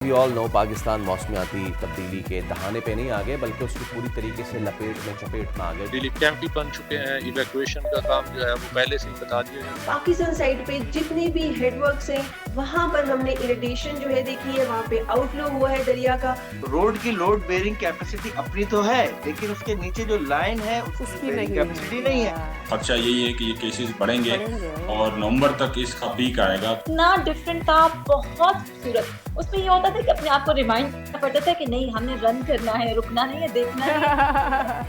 We all know Pakistan मौसमियाती तब्दीली के दहाने पे नहीं आ गए बल्कि उसकी पूरी तरीके से चपेट में आ गए। रिलीफ कैंप भी बन चुके हैं, इवैक्यूएशन का काम जो है वो पहले से ही बता दिया गया। पाकिस्तान साइड पे जितने भी हेडवर्क्स हैं वहां पर हमने इरिटेशन जो है देखी है, वहां पे आउटफ्लो हुआ है दरिया का। रोड की लोड बेयरिंग कैपेसिटी अपनी तो है, लेकिन उसके नीचे जो लाइन है उसकी बेयरिंग कैपेसिटी नहीं है। खदशा यही है कि ये केसेस बढ़ेंगे और नवंबर तक इसका पीक आएगा। इतना डिफरेंट था, बहुत खूबसूरत। उसमें ये होता था कि अपने आप को रिमाइंड करना पड़ता था कि नहीं, हमने रन करना है, रुकना नहीं है, देखना है।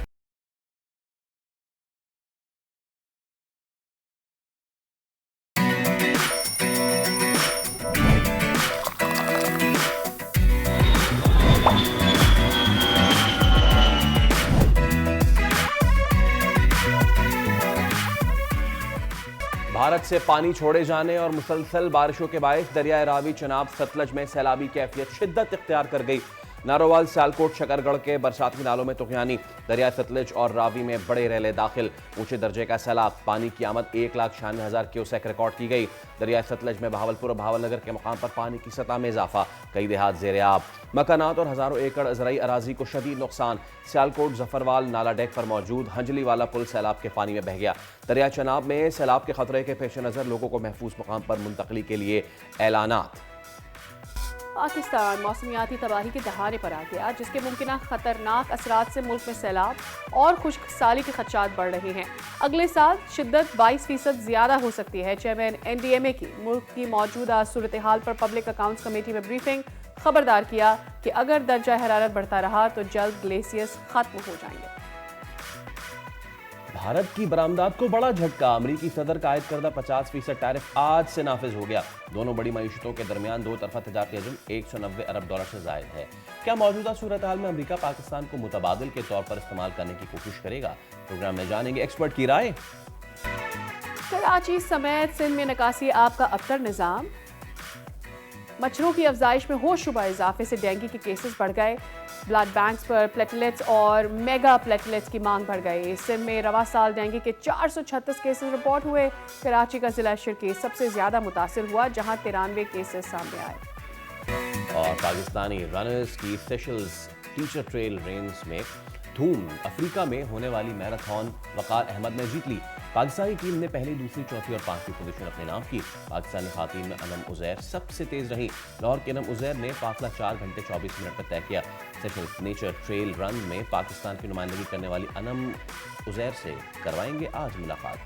भारत से पानी छोड़े जाने और मुसलसल बारिशों के बायस दरियाए रावी चनाब सतलज में सैलाबी कैफियत शिद्दत इख्तियार कर गई। नारोवाल सियालकोट शकरगढ़ के बरसाती नालों में तुगयानी, दरिया सतलज और रावी में बड़े रेले दाखिल, ऊंचे दर्जे का सैलाब, पानी की आमद 1,96,000 क्यूसेक रिकॉर्ड की गई। दरिया सतलज में बहावलपुर और भावलनगर के मकाम पर पानी की सतह में इजाफा, कई देहात ज़ेर-ए-आब, मकानात और हजारों एकड़ ज़राई अराजी को शदीद नुकसान। सियालकोट जफरवाल नाला डेक पर मौजूद हंजली वाला पुल सैलाब के पानी में बह गया। दरिया चनाब में सैलाब के खतरे के पेश नज़र लोगों को महफूज मकाम पर मुंतकली के लिए ऐलानात। पाकिस्तान मौसमियाती तबाही के दहाने पर आ गया, जिसके मुमकिन खतरनाक असरात से मुल्क में सैलाब और खुश्क साली के खदशात बढ़ रहे हैं। अगले साल शिद्दत 22% ज्यादा हो सकती है। चेयरमैन NDMA की मुल्क की मौजूदा सूरत हाल पर पब्लिक अकाउंट्स कमेटी में ब्रीफिंग, खबरदार किया कि अगर दर्जा हरारत बढ़ता रहा तो जल्द ग्लेशियर्स खत्म हो जाएंगे। भारत की बरामदात को बड़ा झटका, अमरीकी सदर का आयद करदा 50% टैरिफ आज से नाफिज हो गया। दोनों बड़ी मईशतों के दरमियान दो तरफा तजारती हजम 190 अरब डॉलर से जायद है। क्या मौजूदा सूरत हाल में अमरीका पाकिस्तान को मुतबादिल के तौर पर इस्तेमाल करने की कोशिश करेगा? प्रोग्राम में जानेंगे एक्सपर्ट की राय। कराची समेत सिंध में निकासी आब का अबतर निज़ाम, मच्छरों की अफजाइश में होशरुबा इजाफे से डेंगू के केसेस बढ़ गए। ब्लड बैंक्स पर प्लेटलेट्स और मेगा प्लेटलेट्स की मांग बढ़ गई। सिंध में रवा साल डेंगू के 436 केसेस रिपोर्ट हुए। कराची का जिला शिरकी सबसे ज्यादा मुतासिर हुआ, जहां 93 केसेस सामने आए। और पाकिस्तानी रनर्स की सेशल्स टीचर ट्रेल रेंज में धूम, अफ्रीका में होने वाली मैराथन वकार अहमद ने जीत ली। पाकिस्तानी टीम ने पहली, दूसरी, चौथी और पांचवी पोजीशन अपने नाम की। पाकिस्तानी खातीन में अनम उजैर सबसे तेज रही। लाहौर के अनम उजैर ने फासला 4 घंटे 24 मिनट पर तय किया। सेशल्स नेचर ट्रेल रन में पाकिस्तान की नुमाइंदगी करने वाली अनम उजैर से करवाएंगे आज मुलाकात।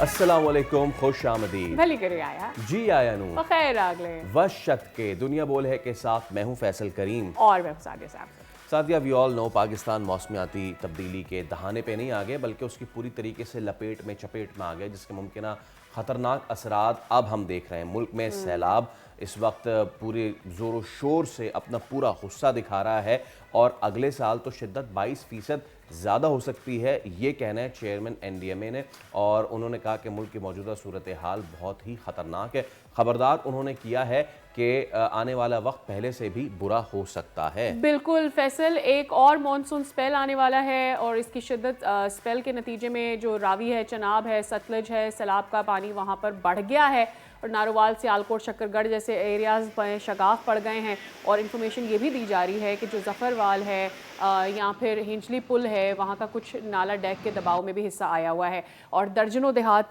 अस्सलाम वालेकुम, खुश आमदीद। भली करे आया जी आया नू बखैर आगले वशत के दुनिया बोल है के साथ मैं हूं फैसल करीम और मैं सादिया साहब। Sadia, we all know Pakistan मौसमियाती तब्दीली के दहाने पे नहीं आ गए बल्कि उसकी पूरी तरीके से चपेट में आ गए, जिसके मुमकिन ख़तरनाक असरात अब हम देख रहे हैं। मुल्क में सैलाब इस वक्त पूरे ज़ोर शोर से अपना पूरा गुस्सा दिखा रहा है और अगले साल तो शिद्दत 22% ज़्यादा हो सकती है, ये कहना है चेयरमैन NDMA ने। और उन्होंने कहा कि मुल्क की मौजूदा सूरत हाल बहुत ही ख़तरनाक है। खबरदार उन्होंने किया है कि आने वाला वक्त पहले से भी बुरा हो सकता है। बिल्कुल फैसल, एक और मॉनसून स्पेल आने वाला है और इसकी शिद्दत स्पेल के नतीजे में जो रावी है, चनाब है, सतलज है, सैलाब का पानी वहाँ पर बढ़ गया है और नारोवाल सियालकोट शकरगढ़ जैसे एरियाज़ में शगाफ पड़ गए हैं। और इन्फॉर्मेशन ये भी दी जा रही है कि जो जफरवाल है या फिर हिंजली पुल है, वहाँ का कुछ नाला डेक के दबाव में भी हिस्सा आया हुआ है और दर्जनों देहात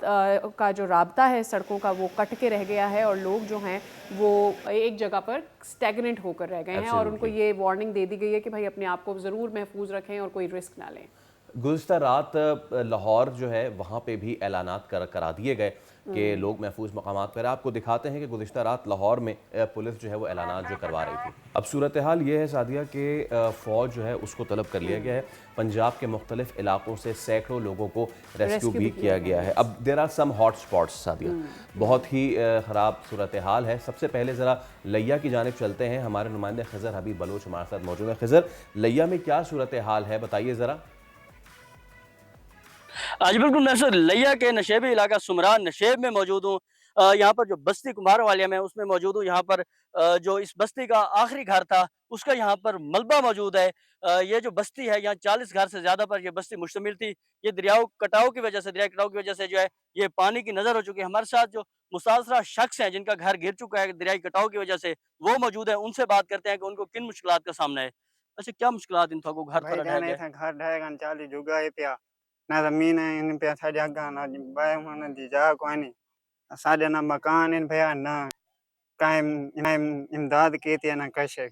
का जो राब्ता है सड़कों का वो कट के रह गया है और लोग जो हैं वो एक जगह पर स्टैग्नेंट होकर रह गए हैं और उनको ये वार्निंग दे दी गई है कि भाई अपने आप को ज़रूर महफूज रखें और कोई रिस्क ना लें। गुज़िश्ता रात लाहौर जो है वहाँ पे भी ऐलानात करा दिए गए कि लोग महफूज मकामात पर। आपको दिखाते हैं कि गुज़िश्ता रात लाहौर में पुलिस जो है वो ऐलानात जो करवा रही थी। अब सूरत हाल ये है सादिया कि फ़ौज जो है उसको तलब कर लिया गया है। पंजाब के मुख्तलिफ इलाकों से सैकड़ों लोगों को रेस्क्यू भी किया गया है। अब there are some hot spots Sadia, बहुत ही ख़राब सूरत हाल है। सबसे पहले ज़रा लिया की जानिब चलते हैं, हमारे नुमाइंदे खिज़र हबीब बलोच हमारे साथ मौजूद है। खिज़र, लिया में क्या सूरत हाल है बताइए ज़रा। आज बिल्कुल मैं सर लिया के नशेबी इलाका सुमरान नशेब में मौजूद हूँ। यहाँ पर जो बस्ती कुमार वालिया में उसमें मौजूद हूँ। यहाँ पर जो इस बस्ती का आखिरी घर था उसका यहाँ पर मलबा मौजूद है। ये जो बस्ती है यहाँ 40 घर से ज़्यादा पर ये बस्ती मुश्तमिल थी। ये दरिया कटाव की वजह से जो है ये पानी की नज़र हो चुकी है। हमारे साथ जो मुतासरा शख्स हैं जिनका घर गिर चुका है दरियाई कटाव की वजह से, वो मौजूद है। उनसे बात करते हैं कि उनको किन मुश्किलात का सामना है। अच्छा, क्या मुश्किलात इन को घर भाई पर जाने था घर ढहेगा चाली जुगा है पिया ना जमीन है इन पे था जगह ना बाय मन दी जा कोई नहीं साडे ना मकान इन भया ना कायम इमदाद की थी ना कैसे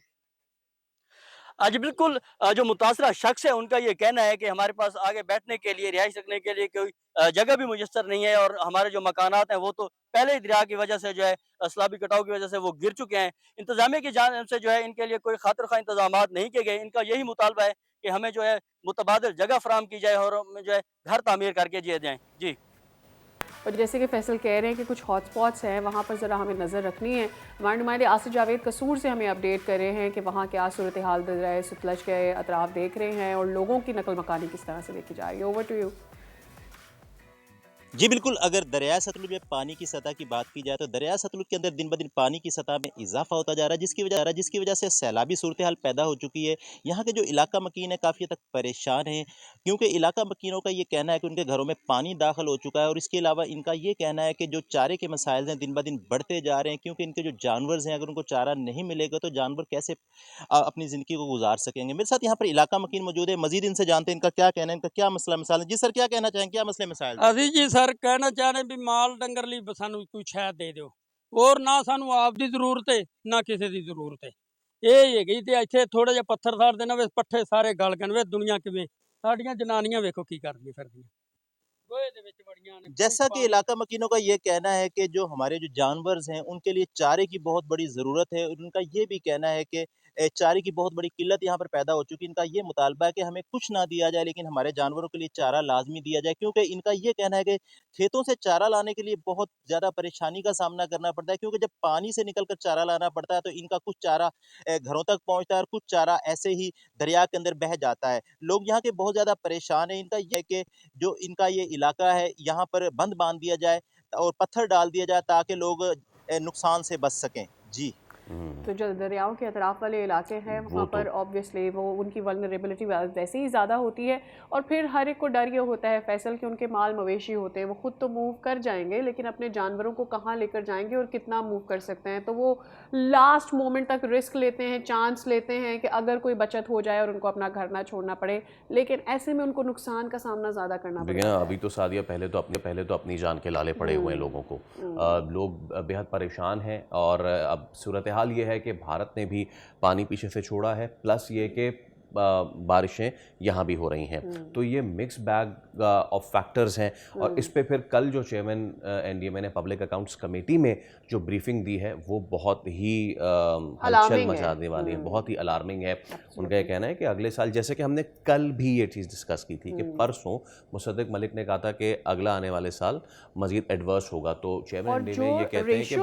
जी बिल्कुल, जो मुतासरा शख्स है उनका ये कहना है कि हमारे पास आगे बैठने के लिए, रिहाइश रखने के लिए कोई जगह भी मुयस्सर नहीं है और हमारे जो मकानात हैं वो तो पहले ही दरिया की वजह से जो है सैलाबी कटाव की वजह से वो गिर चुके हैं। इंतज़ामिया की जानिब से जो है इनके लिए कोई खातिर खा इंतज़ामात नहीं किए गए। इनका यही मुतालबा है कि हमें जो है मुतबादिल जगह फराहम की जाए और हमें जो है घर तामीर करके दिए जाएँ। जी। और जैसे कि फैसल कह रहे हैं कि कुछ हॉटस्पॉट्स हैं, वहाँ पर ज़रा हमें नज़र रखनी है। हमारे नुमाइंदे आसिफ जावेद कसूर से हमें अपडेट कर रहे हैं कि वहाँ क्या सूरत हाल दरियाए सतलज के अतराफ देख रहे हैं और लोगों की नकल मकानी किस तरह से देखी जा रही है। Over to you. जी बिल्कुल, अगर दरिया सतलुज में पानी की सतह की बात की जाए तो दरिया सतलुज के अंदर दिन ब दिन पानी की सतह में इजाफा होता जा रहा है, जिसकी वजह से सैलाबी सूरत हाल पैदा हो चुकी है। यहाँ के जो इलाका मकीन है काफ़ी हद तक परेशान हैं, क्योंकि इलाका मकीनों का ये कहना है कि उनके घरों में पानी दाखिल हो चुका है और इसके अलावा इनका ये कहना है कि जो चारे के मसाइल हैं दिन ब दिन बढ़ते जा रहे हैं, क्योंकि इनके जो जानवर हैं अगर उनको चारा नहीं मिलेगा तो जानवर कैसे अपनी ज़िंदगी को गुजार सकेंगे। मेरे साथ यहाँ पर इलाका मकीन मौजूद है, मजीद इनसे जानते हैं इनका क्या कहना है, इनका क्या मसला मिसाल है। जी सर, क्या कहना चाहेंगे, क्या मसले मिसाइल? ਅਸੀਂ ਜੀ ਸਰ ਕਹਿਣਾ ਚਾਹ ਰਹੇ ਵੀ ਮਾਲ ਡੰਗਰ ਲਈ ਸਾਨੂੰ ਕੋਈ ਸ਼ਾਇਦ ਦੇ ਦਿਓ ਔਰ ਨਾ ਸਾਨੂੰ ਆਪ ਦੀ ਜ਼ਰੂਰਤ ਹੈ ਨਾ ਕਿਸੇ ਦੀ ਜ਼ਰੂਰਤ ਹੈ। ਇਹ ਹੈਗੀ ਤੇ ਇੱਥੇ ਥੋੜਾ ਜਿਹਾ ਪੱਥਰ ਸਾੜ ਦੇਣਾ ਵੇ ਪੱਠੇ ਸਾਰੇ ਗਲ ਗਏ ਵੇ ਦੁਨੀਆ ਕਿਵੇਂ ਸਾਡੀਆਂ ਜਨਾਨੀਆਂ ਵੇਖੋ ਕੀ ਕਰਦੀਆਂ ਫਿਰਦੀਆਂ ਗੋਹੇ ਦੇ ਵਿੱਚ ਬੜੀਆਂ ਨੇ। जैसा कि इलाका मकीनों का ये कहना है कि जो हमारे जो जानवर हैं उनके लिए चारे की बहुत बड़ी ज़रूरत है, और उनका ये भी कहना है कि चारे की बहुत बड़ी किल्लत यहाँ पर पैदा हो चुकी है। इनका ये मुतालबा है कि हमें कुछ ना दिया जाए लेकिन हमारे जानवरों के लिए चारा लाजमी दिया जाए, क्योंकि इनका ये कहना है कि खेतों से चारा लाने के लिए बहुत ज़्यादा परेशानी का सामना करना पड़ता है, क्योंकि जब पानी से निकल कर चारा लाना पड़ता है तो इनका कुछ चारा घरों तक पहुँचता है और कुछ चारा ऐसे ही दरिया के अंदर बह जाता है। लोग यहाँ के बहुत ज़्यादा परेशान हैं। इनका ये है कि जो इनका ये इलाका है यहाँ पर बंद बांध दिया जाए और पत्थर डाल दिया जाए ताकि लोग नुकसान से बच सकें। जी। तो जो दरियाओं के अतराफ वाले इलाके हैं वहाँ पर ऑब्वियसली वो उनकी वल्नरेबिलिटी वैसे ही ज़्यादा होती है और फिर हर एक को डर ये होता है फैसल कि उनके माल मवेशी होते हैं, वो खुद तो मूव कर जाएंगे लेकिन अपने जानवरों को कहाँ लेकर जाएंगे और कितना मूव कर सकते हैं। तो वो लास्ट मोमेंट तक रिस्क लेते हैं, चांस लेते हैं कि अगर कोई बचत हो जाए और उनको अपना घर ना छोड़ना पड़े, लेकिन ऐसे में उनको नुकसान का सामना ज़्यादा करना पड़ेगा। अभी तो सादिया पहले तो अपनी जान के लाले पड़े हुए हैं लोगों को, लोग बेहद परेशान हैं और अब सूरत हाल ये है कि भारत ने भी पानी पीछे से छोड़ा है, प्लस ये कि बारिशें यहाँ भी हो रही हैं, तो ये मिक्स बैग ऑफ फैक्टर्स हैं। और इस पे फिर कल जो चेयरमैन एनडीएमए ने पब्लिक अकाउंट्स कमेटी में जो ब्रीफिंग दी है वो बहुत ही हलचल मचाने वाली है, बहुत ही अलार्मिंग है। उनका ये कहना है कि अगले साल, जैसे कि हमने कल भी ये चीज़ डिस्कस की थी कि परसों मुसद्दिक मलिक ने कहा था कि अगला आने वाले साल मजीद एडवर्स होगा, तो चेयरमैन एनडीएमए ये कहते हैं कि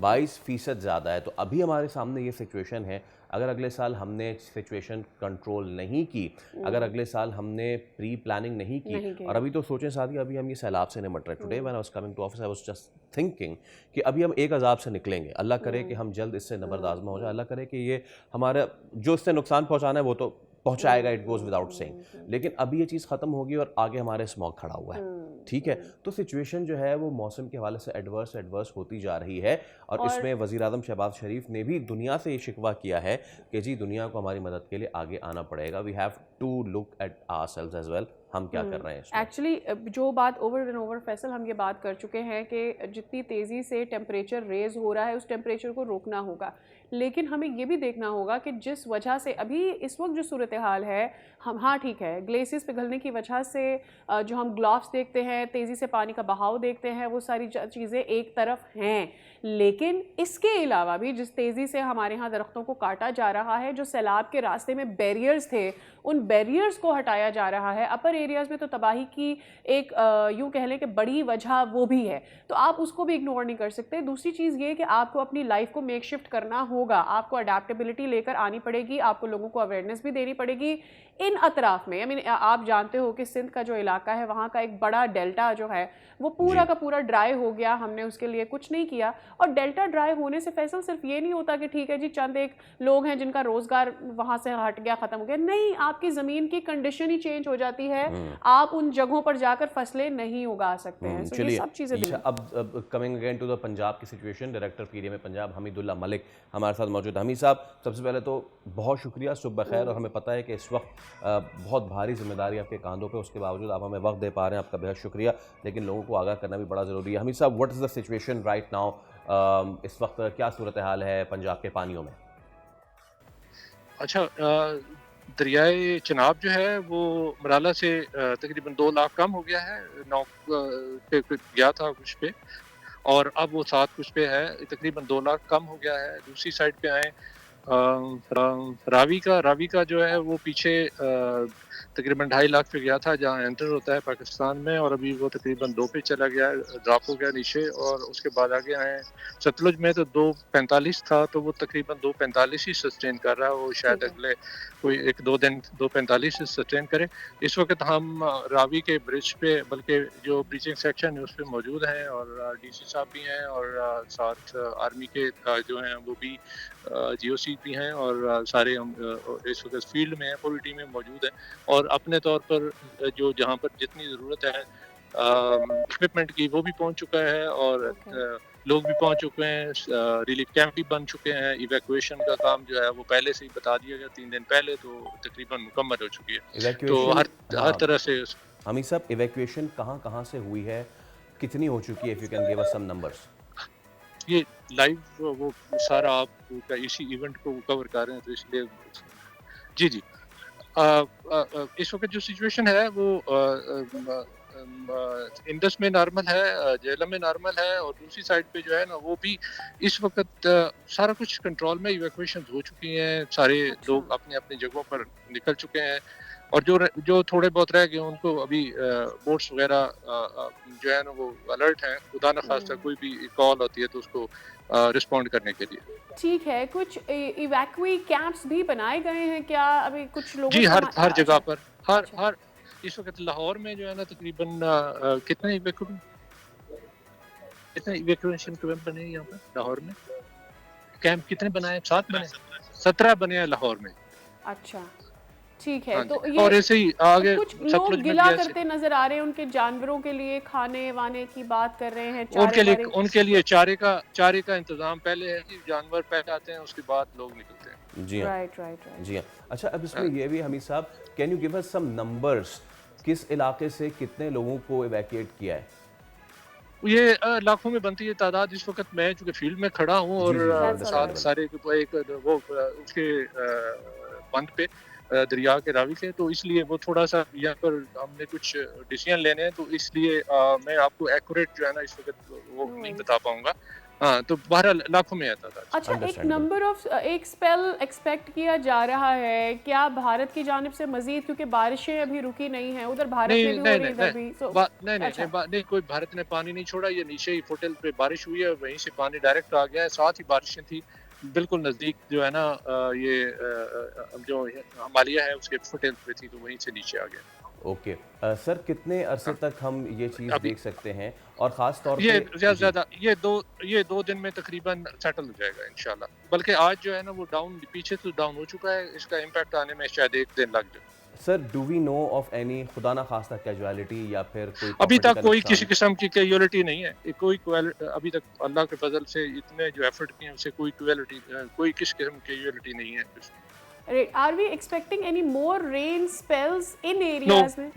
22% ज़्यादा है। तो अभी हमारे सामने ये सिचुएशन है, अगर अगले साल हमने सिचुएशन कंट्रोल नहीं की, अगर अगले साल हमने प्री प्लानिंग नहीं की और अभी तो सोचें साथी, अभी हम ये सैलाब से निपट रहे हैं। Today when I was coming to office I was just thinking कि अभी हम एक अजाब से निकलेंगे, अल्लाह करे कि हम जल्द इससे नबरदाज़मा हो जाए, अल्लाह करे कि ये हमारा जो इससे नुकसान पहुँचाना है वो तो पहुँचाएगा, इट गोज़ विदाउट सेइंग, लेकिन अभी ये चीज़ ख़त्म होगी और आगे हमारे स्मॉग खड़ा हुआ है, ठीक है। तो सिचुएशन जो है वो मौसम के हवाले से एडवर्स होती जा रही है और इसमें वज़ीर आज़म शहबाज शरीफ ने भी दुनिया से ये शिकवा किया है कि जी दुनिया को हमारी मदद के लिए आगे आना पड़ेगा, we have to look at ourselves as well, हम क्या कर रहे हैं। एक्चुअली जो बात ओवर एंड ओवर फैसल हम ये बात कर चुके हैं कि जितनी तेज़ी से टेम्परेचर रेज हो रहा है उस टेम्परेचर को रोकना होगा, लेकिन हमें ये भी देखना होगा कि जिस वजह से अभी इस वक्त जो सूरत हाल है, हम हाँ ठीक है ग्लेशियर्स पिघलने की वजह से जो हम ग्लाफ्स देखते हैं, तेज़ी से पानी का बहाव देखते हैं, वो सारी चीज़ें एक तरफ हैं, लेकिन इसके अलावा भी जिस तेज़ी से हमारे यहाँ दरख्तों को काटा जा रहा है, जो सैलाब के रास्ते में बैरियर्स थे उन बैरियर्स को हटाया जा रहा है, अपर एरियाज़ में तो तबाही की एक यूँ कह लें कि बड़ी वजह वो भी है, तो आप उसको भी इग्नोर नहीं कर सकते। दूसरी चीज़ ये कि आपको अपनी लाइफ को मेक शिफ्ट करना होगा, आपको अडेप्टेबिलिटी लेकर आनी पड़ेगी, आपको लोगों को अवेयरनेस भी देनी पड़ेगी इन अतराफ़ में। आई मीन आप जानते हो कि सिंध का जो इलाका है वहाँ का एक बड़ा डेल्टा जो है वो पूरा का पूरा ड्राई हो गया, हमने उसके लिए कुछ नहीं किया। और डेल्टा ड्राई होने से फैसल सिर्फ ये नहीं होता कि ठीक है जी चंद एक लोग हैं जिनका रोज़गार वहाँ से हट गया, ख़त्म हो गया, नहीं, आपकी ज़मीन की कंडीशन ही चेंज हो जाती है, आप उन जगहों पर जाकर फसलें नहीं उगा सकते हैं। तो ये चलिए, सब चीज़ें ईशा, अब coming again to the Punjab की situation, director PDM Punjab Hamidullah Malik हमारे साथ मौजूद। हमीद साहब, सबसे पहले तो बहुत शुक्रिया, सुबह खैर। और हमें पता है कि इस वक्त बहुत भारी जिम्मेदारी आपके कांधों पे, उसके बावजूद आप हमें वक्त दे पा रहे हैं, आपका बेहद शुक्रिया। लेकिन लोगों को आगाह करना भी बड़ा ज़रूरी है। हमीद साहब, what is the situation right now? इस वक्त क्या सूरत हाल है पंजाब के पानियों में? अच्छा, दरियाए चनाब जो है वो मराला से तकरीबन 2 लाख कम हो गया है, 9 पे गया था कुछ पे, और अब वो 7 कुछ पे है, तकरीबन 2 लाख कम हो गया है। दूसरी साइड पे आए रावी का जो है वो पीछे तकरीबन 2.5 लाख पे गया था जहाँ एंटर होता है पाकिस्तान में, और अभी वो तकरीबन 2 पे चला गया, ड्रॉप हो गया नीचे। और उसके बाद आगे आए सतलुज में तो 2.45 था, तो वो तकरीबन 2.45 ही सस्टेन कर रहा है। वो शायद अगले कोई 1-2 दिन 2.45 से सस्टेन करे। इस वक्त हम रावी के ब्रिज पे, बल्कि जो ब्रीचिंग सेक्शन है उस पर मौजूद हैं, और डीसी साहब भी हैं, और साथ आर्मी के जो हैं वो भी जीओसी भी हैं, और सारे हम इस वक्त फील्ड में हैं, पूरी टीमें मौजूद हैं। और अपने तौर पर जो जहाँ पर जितनी ज़रूरत है इक्विपमेंट की वो भी पहुँच चुका है, और लोग भी पहुँच चुके हैं, रिलीफ कैंप भी बन चुके हैं। इवैक्यूएशन का काम जो है वो पहले से ही बता दिया गया 3 दिन पहले, तो तकरीबन मुकम्मल हो चुकी है। तो हर तरह से। हमीद साहब, इवैक्यूएशन कहाँ से हुई है, कितनी हो चुकी है? If you can give us some numbers. ये लाइव वो सारा आप इसी इवेंट को कवर कर रहे हैं, तो इसलिए जी इस वक्त जो सिचुएशन है वो इंडस में नॉर्मल है, जेलम में नॉर्मल है, और दूसरी साइड पे जो है ना वो भी इस वक्त सारा कुछ कंट्रोल में, इवैक्यूएशन हो चुकी हैं, सारे लोग अपने अपनी जगहों पर निकल चुके हैं। और जो थोड़े बहुत रह गए उनको अभी बोट्स वगैरह जो है ना वो अलर्ट हैं, खुदा न खास्ता कोई भी कॉल होती है तो उसको रिस्पॉन्ड करने के लिए। ठीक है, कुछ इवैक्यूई कैंप्स भी बनाए गए हैं क्या अभी कुछ लोगों जी, हर जगह पर, हर इस वक्त लाहौर में जो है ना तकरीबन कितने इवैक्यूएशन कैंप बने यहाँ पर लाहौर में? कैंप कितने बनाए? 7 बने, 17 बने हैं लाहौर में। अच्छा, ठीक है। तो ये और ऐसे ही आगे कुछ लोग गिला करते नजर आ रहे हैं, उनके जानवरों के लिए खाने वाने की बात कर रहे हैं, उनके लिए चारे का इंतजाम पहले है कि जानवर पहले आते हैं, उसके बाद लोग निकलते हैं। जी हाँ, राइट। जी हाँ। अच्छा, अब इसमें ये भी हमीद साहब, can you give us some numbers, किस इलाके से कितने लोगों को इवैक्यूएट किया है? ये लाखों में बनती है तादाद। इस वक्त मैं चूंकि फील्ड में खड़ा हूँ, और साथ सारे एक वो उसके बंद पे दरिया के रावी के, तो इसलिए वो थोड़ा सा यहाँ पर हमने कुछ डिसीजन लेने हैं, तो इसलिए मैं आपको एक्यूरेट जो है ना इस वक्त वो नहीं बता पाऊंगा। हाँ, तो 12 लाखों में आता था। अच्छा, एक नंबर ऑफ एक स्पेल एक्सपेक्ट किया जा रहा है क्या भारत की जानिब से मजीद, क्योंकि बारिशें अभी रुकी नहीं हैं, उधर भारत में भी हो रही, इधर भी? नहीं, कोई भारत ने पानी नहीं छोड़ा, ये नीचे ही फुटेल पे बारिश हुई है, वहीं से पानी डायरेक्ट आ गया है। साथ ही बारिशें थी बिल्कुल नज़दीक जो है ना, ये जो हिमालय है उसके फुटेल पे थी, तो वहीं से नीचे आ गया। ओके सर, कितने अरसे तक हम ये चीज़ देख सकते हैं? और ख़ास तौर पे ये ज़्यादा ये 2 दिन में तकरीबन सेटल हो जाएगा इंशाल्लाह। बल्कि आज जो है ना वो पीछे से डाउन हो चुका है, इसका इम्पैक्ट आने में शायद 1 दिन लग जाए। Sir, do we know of any खुदा ना खास्ता कैजुअलिटी या फिर कोई? अभी तक कोई किसी किस्म की कैजुअलिटी नहीं है, अभी तक अल्लाह के फजल से इतने जो एफर्ट किए हैं उससे कोई किस किस्म की कैजुअलिटी नहीं है। Are we expecting any more rain spells in areas में?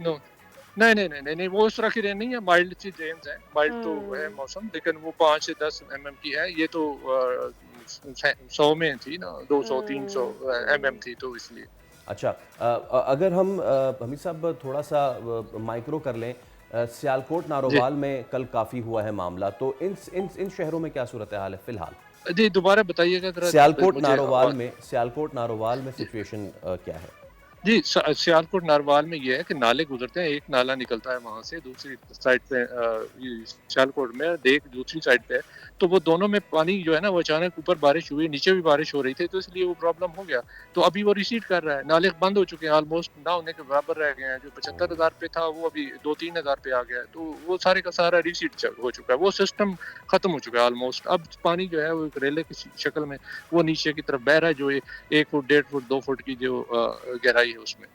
नहीं, वो उस तरह की रेन नहीं है, माइल्ड सी रेन्स है, माइल्ड तो है मौसम, लेकिन वो 5 से 10 mm की है। ये तो 100 में थी ना, 200-300 mm थी, तो इसलिए। अच्छा, अगर हम हमीद साहब थोड़ा सा माइक्रो कर लें, सियालकोट नारोवाल में कल काफ़ी हुआ है मामला, तो इन शहरों में क्या सूरत हाल है फिलहाल? जी, दोबारा बताइएगा जरा। सियालकोट नारोवाल में सिचुएशन क्या है? जी, सियालकोट नारोवाल में ये है कि नाले गुजरते हैं, एक नाला निकलता है वहाँ से, दूसरी साइड पे सियालकोट में एक दूसरी साइड पे है, तो वो दोनों में पानी जो है ना वो अचानक ऊपर बारिश हुई, नीचे भी बारिश हो रही थी, तो इसलिए वो प्रॉब्लम हो गया। तो अभी वो रिसीड कर रहा है, नाले बंद हो चुके हैं, ऑलमोस्ट ना होने के बराबर रह गए हैं। जो 75,000 पे था वो अभी 2-3 हज़ार पे आ गया है, तो वो सारे का सारा रिसीड हो चुका है, वो सिस्टम खत्म हो चुका है ऑलमोस्ट। अब पानी जो है वो एक रेले की शक्ल में वो नीचे की तरफ बह रहा है, जो 1 फुट 1.5 फुट 2 फुट की जो गहराई है उसमें।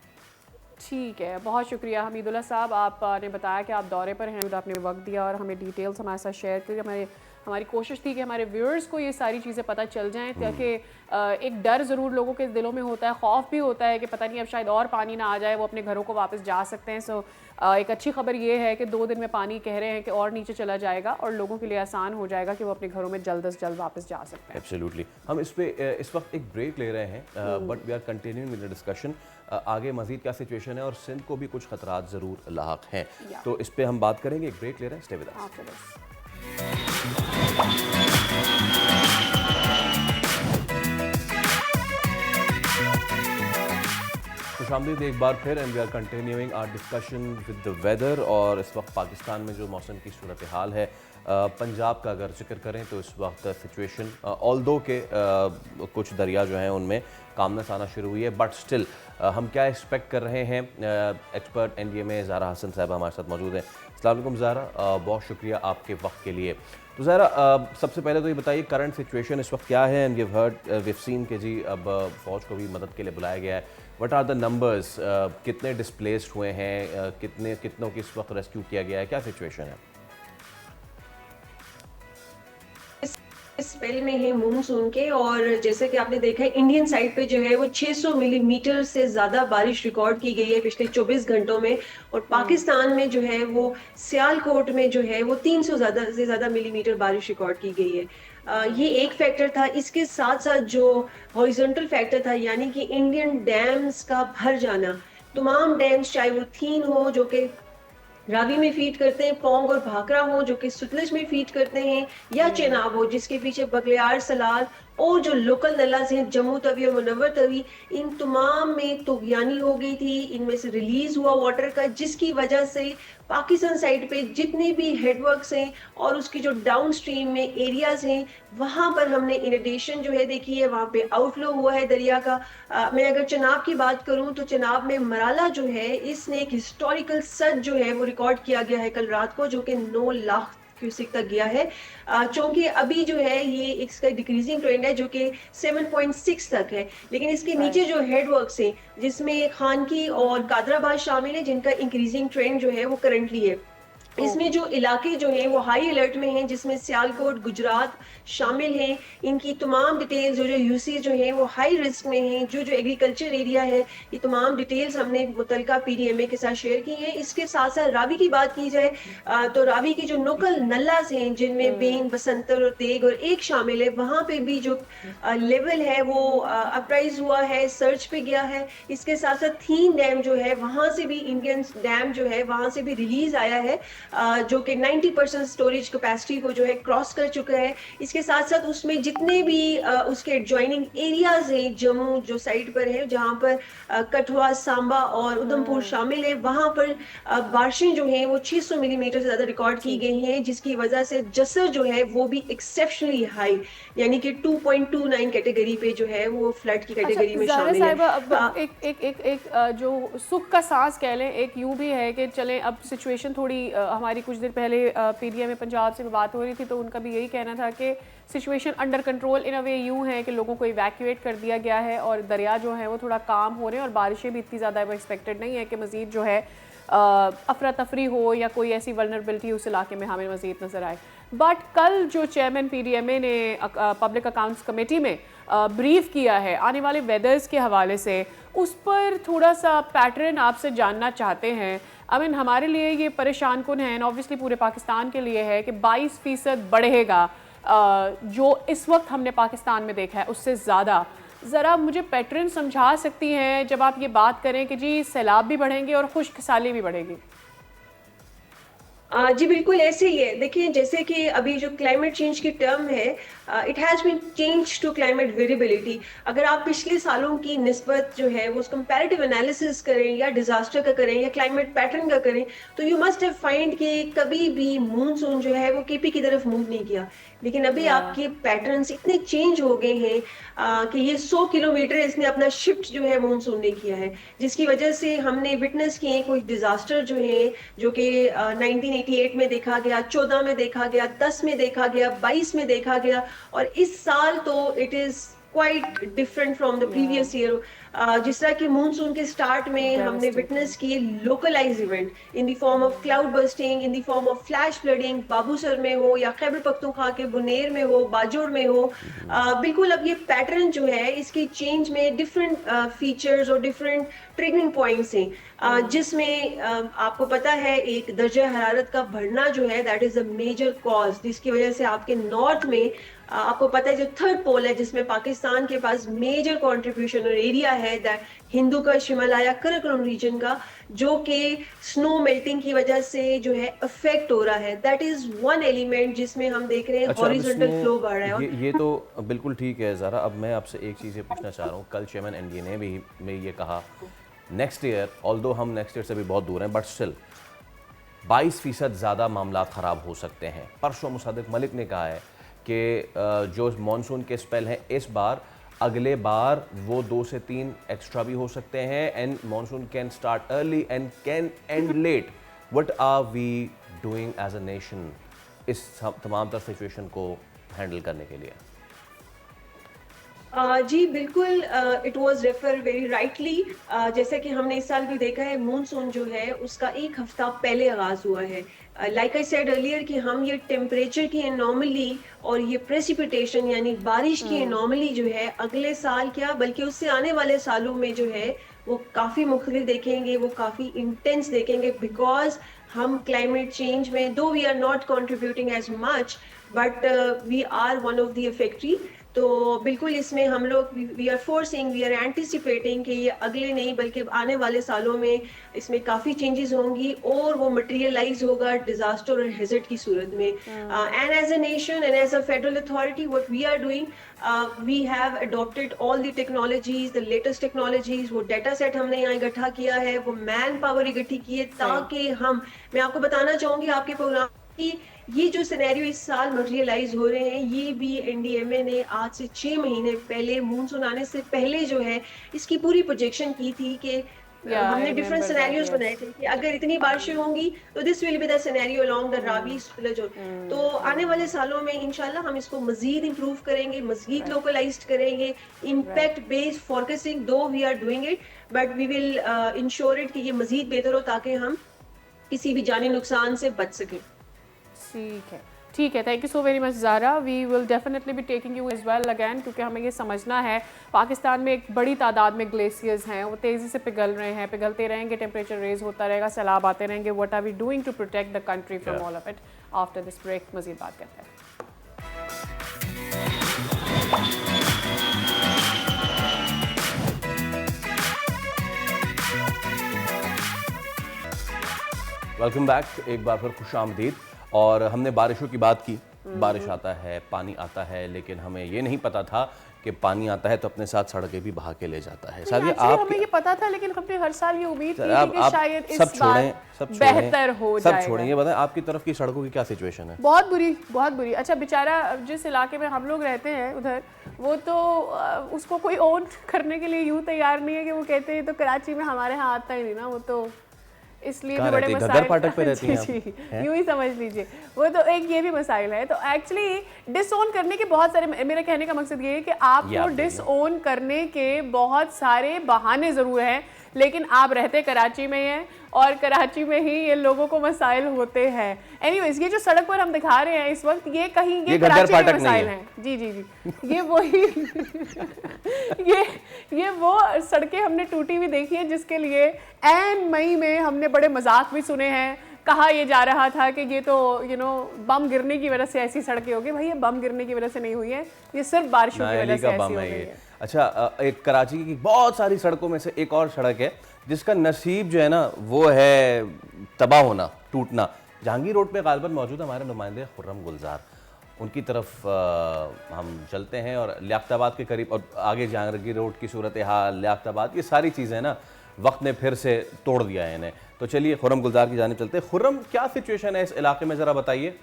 ठीक है, बहुत शुक्रिया हमीदुल्लाह साहब, आपने बताया कि आप दौरे पर हैं, आपने वक्त दिया और हमें डिटेल्स हमारे साथ शेयर की। हमारी कोशिश थी कि हमारे व्यूअर्स को ये सारी चीज़ें पता चल जाएं, ताकि एक डर ज़रूर लोगों के दिलों में होता है, खौफ भी होता है कि पता नहीं अब शायद और पानी ना आ जाए, वो अपने घरों को वापस जा सकते हैं। सो एक अच्छी खबर ये है कि 2 दिन में पानी कह रहे हैं कि और नीचे चला जाएगा और लोगों के लिए आसान हो जाएगा कि वो अपने घरों में जल्द से जल्द वापस जा सकते हैं। एब्सोल्युटली। हम इस वक्त एक ब्रेक ले रहे हैं, but we are continuing with the discussion. आगे मजीद क्या सिचुएशन है और सिंध को भी कुछ खतरात ज़रूर लाहक हैं, तो इस पर हम बात करेंगे। एक ब्रेक ले रहे हैं, स्टे विद अस। खुशामदीद एक बार फिर, and we are continuing our discussion with the weather. और इस वक्त पाकिस्तान में जो मौसम की सूरत हाल है, पंजाब का अगर जिक्र करें तो इस वक्त सिचुएशन ऑल्दो के कुछ दरिया जो हैं उनमें कामनेस आना शुरू हुई है, बट स्टिल हम क्या एक्सपेक्ट कर रहे हैं। एक्सपर्ट एनडीए में ज़ारा हसन साहब हमारे साथ मौजूद हैं। अस्सलाम वालेकुम ज़ारा, बहुत शुक्रिया आपके वक्त के लिए। तो ज़ारा, सबसे पहले तो ये बताइए करंट सिचुएशन इस वक्त क्या है। एंड वी सीन के जी अब फ़ौज को भी मदद के लिए बुलाया गया है। व्हाट आर द नंबर्स, कितने डिस्प्लेस्ड हुए हैं, कितनों की इस वक्त रेस्क्यू किया गया है, क्या सिचुएशन है? स्पेल में है मानसून के, और जैसे कि आपने देखा है इंडियन साइड पे जो है वो 600 मिलीमीटर से ज़्यादा बारिश रिकॉर्ड की गई है पिछले 24 घंटों में। और पाकिस्तान में जो है वो सियालकोट में जो है वो 300 से ज़्यादा मिलीमीटर बारिश रिकॉर्ड की गई है। ये एक फैक्टर था। इसके साथ साथ जो हॉरिजॉन्टल फैक्टर था, यानी कि इंडियन डैम्स का भर जाना, तमाम डैम्स चाहे वो थीन हो जो कि रावी में फीड करते हैं, पोंग और भाखरा हो जो कि सतलज में फीड करते हैं, या चेनाब हो जिसके पीछे बगलियार, सलाल और जो लोकल नलाज हैं जम्मू तवी और मुनव्वर तवी, इन तमाम में तुगयानी हो गई थी। इनमें से रिलीज हुआ वाटर का, जिसकी वजह से पाकिस्तान साइड पे जितने भी हेडवर्क्स हैं और उसकी जो डाउन स्ट्रीम में एरियाज हैं वहां पर हमने इनडेशन जो है देखी है, वहां पे आउटफ्लो हुआ है दरिया का। मैं अगर चनाब की बात करूं तो चनाब में मराला जो है, इसने एक हिस्टोरिकल सर्ज जो है वो रिकॉर्ड किया गया है कल रात को, जो कि 9 लाख क्यूसिक तक गया है। चूंकि अभी जो है ये इसका डिक्रीजिंग ट्रेंड है जो कि 7.6 तक है, लेकिन इसके नीचे जो हेडवर्क्स हैं जिसमें खानकी और कादराबाद शामिल है, जिनका इंक्रीजिंग ट्रेंड जो है वो करंटली है। इसमें जो इलाके जो हैं वो हाई अलर्ट में हैं, जिसमें सियालकोट, गुजरात शामिल हैं। इनकी तमाम डिटेल्स जो यूसी जो हैं वो हाई रिस्क में हैं। जो एग्रीकल्चर एरिया है, ये तमाम डिटेल्स हमने मुतलका पीडीएमए के साथ शेयर की हैं। इसके साथ साथ रावी की बात की जाए तो रावी की जो लोकल नल्लास हैं, जिनमें बेन, बसंतर और तेग और एक शामिल है, वहाँ पे भी जो लेवल है वो अपराइज हुआ है, सर्च पे गया है। इसके साथ साथ थीन डैम जो है, वहाँ से भी इंडियन डैम जो है वहाँ से भी रिलीज आया है, जो कि 90% स्टोरेज कैपेसिटी को जो है क्रॉस कर चुका है। इसके साथ साथ उसमें जितने भी उसके एडजॉइनिंग एरियाज हैं जम्मू जो साइड पर है, जहां पर कठुआ, सांबा और उधमपुर शामिल है, वहां पर बारिशें जो हैं वो 600 मिलीमीटर से ज्यादा रिकॉर्ड की गई हैं, जिसकी वजह से जसर जो है वो भी एक्सेप्शनली हाई, यानी कि 2.29 कैटेगरी पे जो है वो फ्लड की कैटेगरी में शामिल है। अब एक जो सुख का सांस कह लें, एक यूं भी है कि चले अब सिचुएशन थोड़ी हमारी कुछ दिन पहले पीडीएमए पंजाब से बात हो रही थी, तो उनका भी यही कहना था कि situation under control in a वे यूं है कि लोगों को इवैक्यूएट कर दिया गया है और दरिया जो है वो थोड़ा काम हो रहे हैं और बारिशें भी इतनी ज़्यादा एक्सपेक्टेड नहीं है कि मज़ीद जो है अफरा तफरी हो या कोई ऐसी वल्नरेबिलिटी उस इलाके में हमें मज़ीद नज़र आए। बट कल जो चेयरमैन पीडीएमए ने पब्लिक अकाउंट्स कमेटी में ब्रीफ किया है आने वाले वेदर्स के हवाले से, उस पर थोड़ा सा पैटर्न आपसे जानना चाहते हैं। हमारे लिए ये परेशान कुन है, ऑब्वियसली पूरे पाकिस्तान के लिए है कि 22% बढ़ेगा जो इस वक्त हमने पाकिस्तान में देखा है उससे ज़्यादा। ज़रा मुझे पैटर्न समझा सकती हैं जब आप ये बात करें कि जी सैलाब भी बढ़ेंगे और खुश्क साली भी बढ़ेगी? जी बिल्कुल ऐसे ही है। देखिए जैसे कि अभी जो क्लाइमेट चेंज की टर्म है, it has been change to climate variability. अगर आप पिछले सालों की निस्बत जो है वो कंपैरेटिव एनालिसिस करें या डिजास्टर का करें या क्लाइमेट पैटर्न का करें, तो यू मस्ट हैव फाइंड कि कभी भी मानसून जो है वो केपी की तरफ मूव नहीं किया। लेकिन अभी आपके पैटर्न्स इतने चेंज हो गए हैं कि ये 100 किलोमीटर इसने अपना शिफ्ट जो है मानसून ने किया है, जिसकी वजह से हमने विटनेस किए कुछ डिजास्टर जो है, जो कि 1988 में देखा गया, 14 में देखा गया, 10 में देखा गया, 22 में देखा गया, और इस साल तो it is quite different from the previous year. जिस तरह कि मानसून के स्टार्ट में हमने विटनेस किए localise event in the form of cloud bursting, in the form of flash flooding, Babusar में हो या खैबर पख्तूनख्वा के बुनेर में हो, बाजोड़ में हो। बिल्कुल अब ये पैटर्न जो है इसकी चेंज में डिफरेंट फीचर्स और डिफरेंट ट्रिगरिंग पॉइंट्स हैं, जिसमें आपको पता है एक दर्जा हरारत का बढ़ना जो है that is a major cause, जिसकी वजह से आपके नॉर्थ में आपको पता है जो थर्ड पोल है जिसमें पाकिस्तान के पास मेजर कंट्रीब्यूशन और एरिया है दैट हिंदू का हिमालय कराकोरम रीजन का, जो कि स्नो मेल्टिंग की वजह से जो है अफेक्ट हो रहा है। दैट इज वन एलिमेंट जिसमें हम देख रहे हैं हॉरिजॉन्टल फ्लो बढ़ रहा है। ये तो बिल्कुल ठीक है ज़रा। अब मैं आपसे एक चीज़ ये पूछना चाह रहा हूँ, कल चेयरमैन एनडीए ने भी ये कहा नेक्स्ट ईयर, ऑल्दो हम नेक्स्ट ईयर से भी बहुत दूर हैं, बट स्टिल 22% ज़्यादा मामला ख़राब हो सकते हैं। परसों मुसद्दिक मलिक ने कहा है कि जो मानसून के स्पेल हैं इस बार, अगले बार वो 2 से 3 एक्स्ट्रा भी हो सकते हैं, and monsoon can start early and can end late. What are we doing as a nation इस तमाम तर सिचुएशन को हैंडल करने के लिए? जी बिल्कुल, it was refer very rightly. जैसे कि हमने इस साल भी देखा है मानसून जो है उसका एक हफ्ता पहले आगाज हुआ है। लाइक आई सेड अर्लियर कि हम ये टेम्परेचर की एनॉमली और ये प्रेसिपिटेशन यानी बारिश की एनॉमली जो है अगले साल क्या बल्कि उससे आने वाले सालों में जो है वो काफ़ी मुख्तलिफ देखेंगे, वो काफ़ी इंटेंस देखेंगे, बिकॉज हम क्लाइमेट चेंज में दो we are not contributing as much but we are one of the affectees. तो बिल्कुल इसमें हम लोग we are forcing, we are anticipating कि ये अगले नहीं बल्कि आने वाले सालों में इसमें काफ़ी चेंजेस होंगी और वो मटेरियलाइज होगा डिजास्टर और हैजर्ड की सूरत में। And as a nation and as a federal authority what we are doing, we have adopted all the technologies, the latest technologies. वो डेटा सेट हमने यहाँ इकट्ठा किया है, वो मैन पावर इकट्ठी की है ताकि हम, मैं आपको बताना चाहूँगी आपके प्रोग्राम की ये जो सिनेरियो इस साल मटेरियलाइज हो रहे हैं ये भी एनडीएमए ने आज से 6 महीने पहले मानसून आने से पहले जो है इसकी पूरी प्रोजेक्शन की थी कि हमने डिफरेंट सिनेरियोज बनाए थे कि अगर इतनी बारिशें होंगी तो this will be the scenario along the Ravi split. तो आने वाले सालों में इंशाल्लाह हम इसको मजीद इंप्रूव करेंगे, मजीद लोकलाइज्ड करेंगे, impact based forecasting though we are doing it but we will ensure it कि ये मजीद बेहतर हो ताकि हम किसी भी जानी नुकसान से बच सकें। ठीक है, thank you so very much Zara. We will definitely be taking you as well again, क्योंकि हमें ये समझना है पाकिस्तान में एक बड़ी तादाद में ग्लेशियर्स हैं, वो तेज़ी से पिघल रहे हैं, पिघलते रहेंगे, टेम्परेचर रेज होता रहेगा, सैलाब आते रहेंगे। What are we doing to protect the country from all of it? After this break मज़ीद बात करते हैं। वेलकम बैक, एक बार फिर खुशामदीद। और हमने बारिशों की बात की, बारिश आता है, पानी आता है, लेकिन हमें ये नहीं पता था कि पानी आता है तो अपने साथ सड़कें भी बहा के ले जाता है। शायद हमें ये पता था, लेकिन हमने हर साल ये उम्मीद की थी कि शायद इस बार बेहतर हो जाएगा। सब छोड़ें, ये बताएं आपकी तरफ की सड़कों की क्या सिचुएशन है? बहुत बुरी, बहुत बुरी। अच्छा, बेचारा जिस इलाके में हम लोग रहते हैं उधर, वो तो उसको कोई ओन करने के लिए यूँ तैयार नहीं है कि वो कहते हैं तो कराची में हमारे यहाँ आता ही नहीं ना, वो तो इसलिए भी बड़े मसाइल पे रहती हैं यूं ही समझ लीजिए। वो तो एक ये भी मसाइल है। तो एक्चुअली डिसओन करने के बहुत सारे, मेरे कहने का मकसद ये है कि आपको डिसओन करने के बहुत सारे बहाने ज़रूर हैं, लेकिन आप रहते कराची में हैं और कराची में ही ये लोगों को मसाइल होते हैं। एनीवेज, ये जो सड़क पर हम दिखा रहे हैं इस वक्त, ये कहीं ये कराची के मसाइल हैं। जी जी जी, ये वही ये वो सड़कें हमने टूटी हुई देखी है जिसके लिए ऐन मई में हमने बड़े मजाक भी सुने हैं। कहा ये जा रहा था कि ये तो बम गिरने की वजह से ऐसी सड़कें होगी। भाई ये बम गिरने की वजह से नहीं हुई है, ये सिर्फ बारिशों की वजह से ऐसी हो गई है। अच्छा, एक कराची की बहुत सारी सड़कों में से एक और सड़क है जिसका नसीब जो है ना वो है तबाह होना, टूटना। जहांगीर रोड पे गालिबन मौजूद हमारे नुमाइंदे खुर्रम गुलजार, उनकी तरफ हम चलते हैं और लियाकताबाद के करीब और आगे जहांगीर रोड की सूरत हाल, लियाकताबाद, ये सारी चीज़ें ना वक्त ने फिर से तोड़ दिया है इन्हें। तो चलिए खुर्रम गुलजार की जानिब चलते हैं। खुर्रम, क्या सिचुएशन है इस इलाके में, ज़रा बताइए।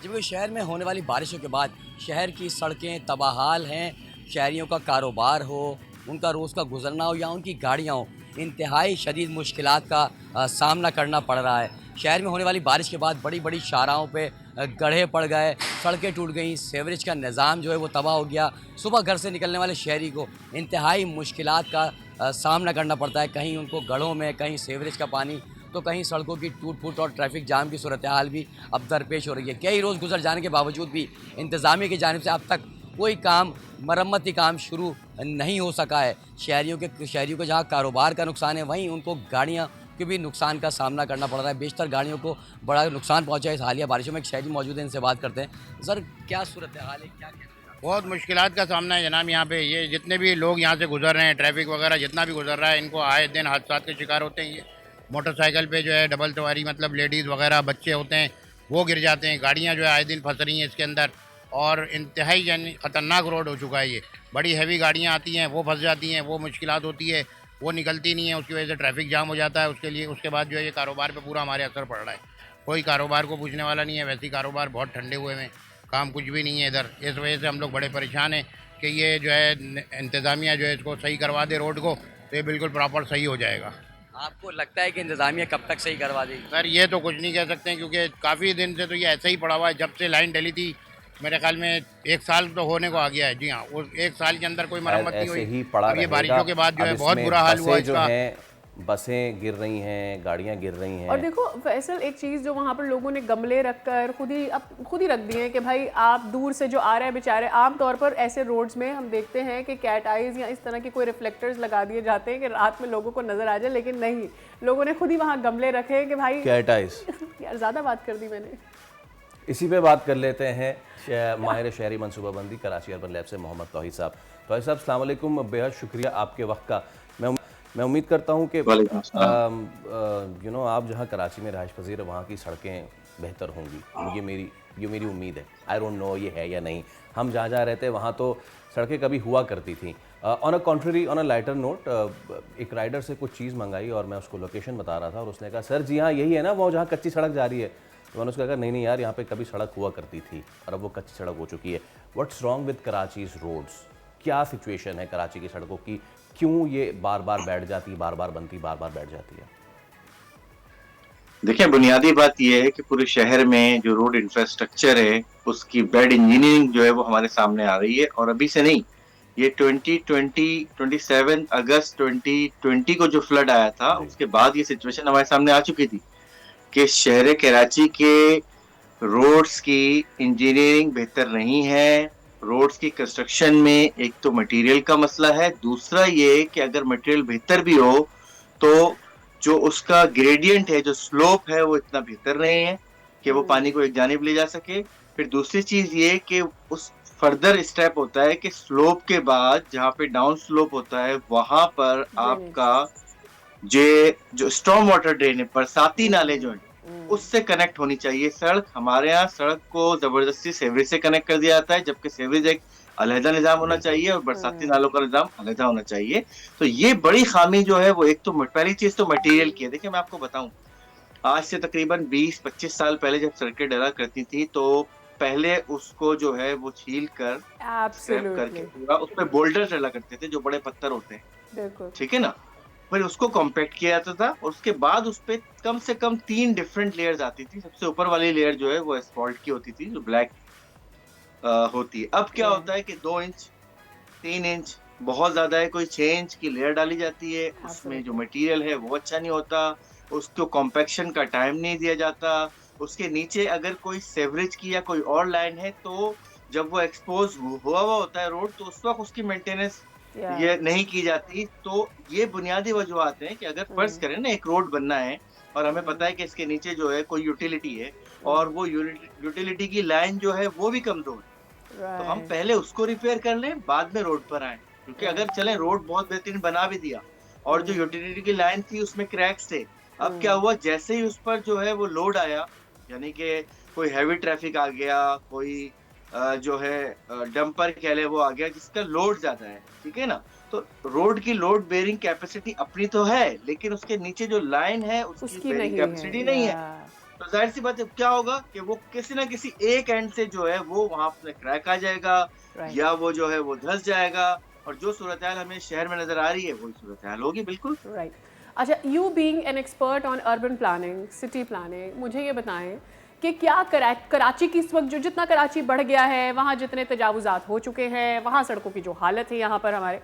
जब शहर में होने वाली बारिशों के बाद शहर की सड़कें तबाहाल हैं, शहरियों का कारोबार हो, उनका रोज़ का गुजरना हो या उनकी गाड़ियाँ हो, इंतहाई शदीद मुश्किलात का सामना करना पड़ रहा है। शहर में होने वाली बारिश के बाद बड़ी बड़ी शाहराहों पे गड्ढे पड़ गए, सड़कें टूट गई, सीवरेज का निज़ाम जो है वो तबाह हो गया। सुबह घर से निकलने वाले शहरी को इंतहाई मुश्किलात का सामना करना पड़ता है। कहीं उनको गढ़ों में, कहीं सीवरेज का पानी, तो कहीं सड़कों की टूट फूट और ट्रैफिक जाम की सूरत हाल भी अब दरपेश हो रही है। कई रोज़ गुजर जाने के बावजूद भी इंतज़ामिया की जानिब से अब तक कोई काम, मरम्मती काम शुरू नहीं हो सका है। शहरियों को जहाँ कारोबार का नुकसान है, वहीं उनको गाड़ियाँ के भी नुकसान का सामना करना पड़ रहा है। बेशतर गाड़ियों को बड़ा नुकसान पहुँचा है इस हालिया बारिशों में। एक शहरी मौजूद है, इनसे बात करते हैं। सर, क्या सूरत हाल है, क्या कहते हैं? बहुत मुश्किलात का सामना है जनाब। यहाँ पे ये जितने भी लोग यहाँ से गुजर रहे हैं, ट्रैफिक वगैरह जितना भी गुजर रहा है, इनको आए दिन हादसा के शिकार होते हैं। ये मोटरसाइकिल पे जो है डबल सवारी, मतलब लेडीज़ वगैरह, बच्चे होते हैं, वो गिर जाते हैं। गाड़ियाँ जो है आए दिन फंस रही हैं इसके अंदर, और इंतहाई यानी ख़तरनाक रोड हो चुका है ये। बड़ी हैवी गाड़ियाँ आती हैं, वो फंस जाती हैं, वो मुश्किलात होती है, वो निकलती नहीं है, उसकी वजह से ट्रैफिक जाम हो जाता है। उसके बाद जो है ये कारोबार पे पूरा हमारे असर पड़ रहा है। कोई कारोबार को पूछने वाला नहीं है। वैसे ही कारोबार बहुत ठंडे हुए हैं, काम कुछ भी नहीं है इधर। इस वजह से हम लोग बड़े परेशान हैं कि ये जो है इंतज़ामिया जो है इसको सही करवा दे रोड को, तो ये बिल्कुल प्रॉपर सही हो जाएगा। आपको लगता है कि इंतज़ामिया कब तक सही करवा देगी? सर, ये तो कुछ नहीं कह सकते हैं, क्योंकि काफ़ी दिन से तो ये ऐसे ही पड़ा हुआ है। जब से लाइन डली थी, मेरे ख्याल में 1 साल तो होने को आ गया है। जी हाँ, उस 1 साल के अंदर कोई मरम्मत नहीं हुई। अब ये बारिशों के बाद जो है बहुत बुरा हाल हुआ इसका। बसें गिर रही हैं, गाड़ियां गिर रही हैं। और देखो फैसल, एक चीज़ जो वहाँ पर लोगों ने गमले रखकर खुद ही रख दिए हैं कि भाई आप दूर से जो आ रहे हैं बेचारे, आमतौर पर ऐसे रोड्स में हम देखते हैं कि कैट आइज या इस तरह के कोई रिफ्लेक्टर्स लगा दिए जाते हैं कि रात में लोगों को नजर आ जाए, लेकिन नहीं, लोगों ने खुद ही वहाँ गमले रखे हैं कि भाई कैट आइज। यार ज़्यादा बात कर दी मैंने। इसी पे बात कर लेते हैं माहिर शहरी मनसूबाबंदी कराची अर्बन लैब से मोहम्मद तौहीद साहब। तौहीद साहब, अस्सलाम वालेकुम, बेहद शुक्रिया आपके वक्त का। मैं उम्मीद करता हूँ कि आप जहाँ कराची में रहायश पजीर है, वहाँ की सड़कें बेहतर होंगी। ये मेरी उम्मीद है। आई डोंट नो ये है या नहीं। हम जहाँ जहाँ रहते हैं वहाँ तो सड़कें कभी हुआ करती थी। On a contrary, on a lighter note, एक राइडर से कुछ चीज़ मंगाई और मैं उसको लोकेशन बता रहा था और उसने कहा सर जी हाँ यही है ना वो जहाँ कच्ची सड़क जा रही है। तो मैंने उसको कहा नहीं यार, यहाँ पे कभी सड़क हुआ करती थी और अब वो कच्ची सड़क हो चुकी है। What's wrong with Karachi's roads? क्या सिचुएशन है कराची की सड़कों की? क्यों ये बार बार बैठ जाती, बार बार बनती, बार बार बैठ जाती है? देखिए, बुनियादी बात यह है कि पूरे शहर में जो रोड इंफ्रास्ट्रक्चर है उसकी बैड इंजीनियरिंग जो है वो हमारे सामने आ रही है। और अभी से नहीं, ये 27 अगस्त 2020 को जो फ्लड आया था उसके बाद ये सिचुएशन हमारे सामने आ चुकी थी कि शहर कराची के रोड्स की इंजीनियरिंग बेहतर नहीं है। रोड्स की कंस्ट्रक्शन में एक तो मटेरियल का मसला है, दूसरा ये कि अगर मटेरियल बेहतर भी हो तो जो उसका ग्रेडियंट है, जो स्लोप है, वो इतना बेहतर नहीं है कि वो पानी को एक जानिब ले जा सके। फिर दूसरी चीज ये कि उस फर्दर स्टेप होता है कि स्लोप के बाद जहाँ पे डाउन स्लोप होता है वहां पर आपका जो स्टॉर्म वाटर ड्रेन है, बरसाती नाले जो है, उससे कनेक्ट होनी चाहिए सड़क। हमारे यहाँ सड़क को जबरदस्ती सीवरेज से कनेक्ट कर दिया जाता है, जबकि सीवरेज एक अलहदा निजाम होना चाहिए और बरसाती नालों का निजाम अलहदा होना चाहिए। तो ये बड़ी खामी जो है वो एक तो पहली चीज तो मटेरियल की है। देखिए, मैं आपको बताऊं, आज से तकरीबन 20-25 साल पहले जब सड़कें डला करती थी तो पहले उसको जो है वो छील कर करके पूरा उस पर बोल्डर डला करते थे, जो बड़े पत्थर होते हैं, ठीक है ना। फिर उसको कॉम्पैक्ट किया जाता था और उसके बाद उस पर कम से कम 3 डिफरेंट लेयर्स आती थी। सबसे ऊपर वाली लेयर जो है वो एस्फॉल्ट की होती थी, जो ब्लैक होती है। अब क्या होता है कि 2 इंच 3 इंच बहुत ज्यादा है, कोई 6 इंच की लेयर डाली जाती है। उसमें जो मटेरियल है वो अच्छा नहीं होता, उसको कॉम्पैक्शन का टाइम नहीं दिया जाता। उसके नीचे अगर कोई सेवरेज की या कोई और लाइन है तो जब वो एक्सपोज हुआ होता है रोड, तो उस वक्त उसकी मेंटेनेंस ये नहीं की जाती। तो ये बुनियादी वजूहत हैं कि अगर फर्ज करें ना एक रोड बनना है और हमें पता है कि इसके नीचे जो है कोई यूटिलिटी है और वो यूटिलिटी की लाइन जो है वो भी कमजोर है, तो हम पहले उसको रिपेयर कर लें, बाद में रोड पर आए। क्योंकि अगर चलें रोड बहुत बेहतरीन बना भी दिया और जो यूटिलिटी की लाइन थी उसमें क्रैक्स थे, अब क्या हुआ, जैसे ही उस पर जो है वो लोड आया, यानी कि कोई हैवी ट्रैफिक आ गया, कोई जो है डंपर कह ले वो आ गया जिसका लोड ज्यादा है, ठीक है ना। तो रोड की लोड बेयरिंग कैपेसिटी अपनी तो है, लेकिन उसके नीचे जो लाइन है उसकी बेयरिंग कैपेसिटी नहीं है। तो जाहिर सी बात है क्या होगा कि वो किसी ना किसी एक एंड से जो है वो वहां पे क्रैक आ जाएगा या वो जो है वो धंस जाएगा, और जो सूरत हाल हमें शहर में नजर आ रही है वही सूरत हाल होगी। बिल्कुल राइट। अच्छा, you being an expert on urban planning, city planning, मुझे ये बताएं कि क्या कराची की इस वक्त जो जितना कराची बढ़ गया है, वहाँ जितने तजावुज़ात हो चुके हैं, वहाँ सड़कों की जो हालत है यहाँ पर हमारे,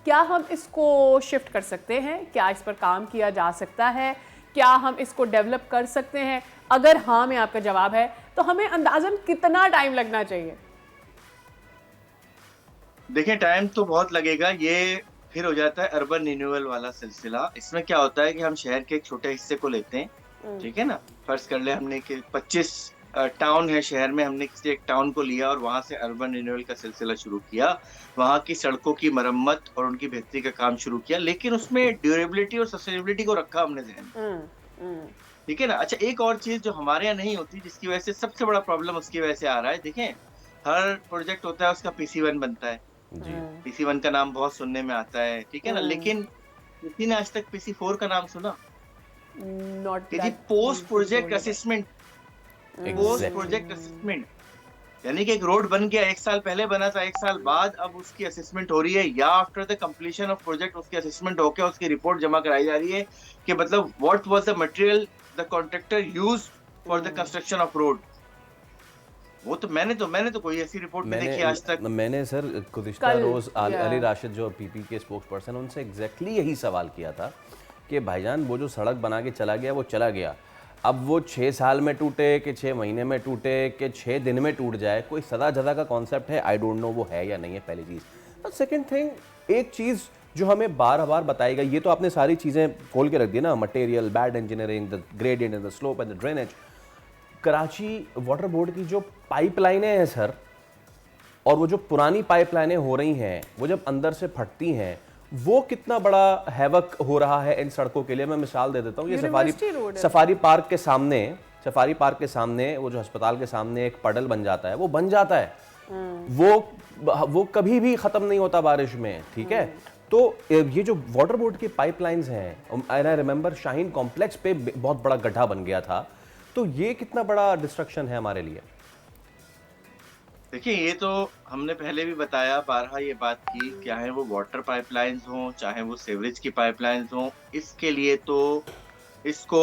क्या हम इसको शिफ्ट कर सकते हैं? क्या इस पर काम किया जा सकता है? क्या हम इसको डेवलप कर सकते हैं? अगर हाँ में आपका जवाब है तो हमें अंदाजन कितना टाइम लगना चाहिए? देखिए, टाइम तो बहुत लगेगा। ये फिर हो जाता है अर्बन रिन्यूअल वाला सिलसिला। इसमें क्या होता है कि हम शहर के एक छोटे हिस्से को लेते हैं, ठीक है ना। फर्ज कर ले हमने कि 25 टाउन है शहर में, हमने किसी एक टाउन को लिया और वहां से अर्बन रिन्यूअल का सिलसिला शुरू किया, वहां की सड़कों की मरम्मत और उनकी बेहतरी का काम शुरू किया, लेकिन उसमें ड्यूरेबिलिटी और सस्टेनेबिलिटी को रखा हमने ध्यान में, ठीक है ना। अच्छा, एक और चीज जो हमारे यहाँ नहीं होती, जिसकी वजह से सबसे बड़ा प्रॉब्लम उसकी वजह से आ रहा है। देखें, हर प्रोजेक्ट होता है उसका PC1 बनता है, PC1 का नाम बहुत सुनने में आता है, ठीक है ना, लेकिन किसी ने आज तक PC4 का नाम सुना? Post project assessment, post project assessment, यानी कि एक रोड बन गया, 1 साल पहले बना था, 1 साल बाद अब उसकी असेसमेंट हो रही है, या after the completion of project उसकी असेसमेंट होकर उसकी रिपोर्ट जमा कराई जा रही है कि मतलब what was the material the contractor used for the construction of road. वो तो मैंने तो कोई ऐसी रिपोर्ट नहीं देखी आज तक। मैंने सर गुज़िश्ता रोज अली राशिद जो PP के स्पोक्स पर्सन, उनसे एग्जैक्टली यही सवाल किया था कि भाईजान वो जो सड़क बना के चला गया वो चला गया, अब वो 6 साल में टूटे कि 6 महीने में टूटे कि 6 दिन में टूट जाए, कोई सदा जदा का कॉन्सेप्ट है? आई डोंट नो वो है या नहीं है, पहली चीज़। और सेकेंड थिंग, एक चीज़ जो हमें बार बार बताई गई, ये तो आपने सारी चीज़ें खोल के रख दी ना, material, bad engineering, the gradient and the slope and the drainage. Karachi water board की जो पाइपलाइनें हैं सर, और वो जो पुरानी पाइपलाइनें हो रही हैं, वो जब अंदर से फटती हैं, वो कितना बड़ा हैवक हो रहा है इन सड़कों के लिए। मैं मिसाल दे देता हूँ, ये सफारी पार्क के सामने वो जो अस्पताल के सामने एक पडल बन जाता है, वो बन जाता है, वो कभी भी खत्म नहीं होता बारिश में, ठीक है। तो ये जो वाटर बोर्ड की पाइपलाइंस हैं, आई रिमेंबर शाहीन कॉम्प्लेक्स पे बहुत बड़ा गड्ढा बन गया था, तो ये कितना बड़ा डिस्ट्रक्शन है हमारे लिए। देखिए, ये तो हमने पहले भी बताया, बारहा ये बात की, चाहे वो वाटर पाइपलाइंस हों, चाहे वो सीवरेज की पाइपलाइंस हों, इसके लिए तो इसको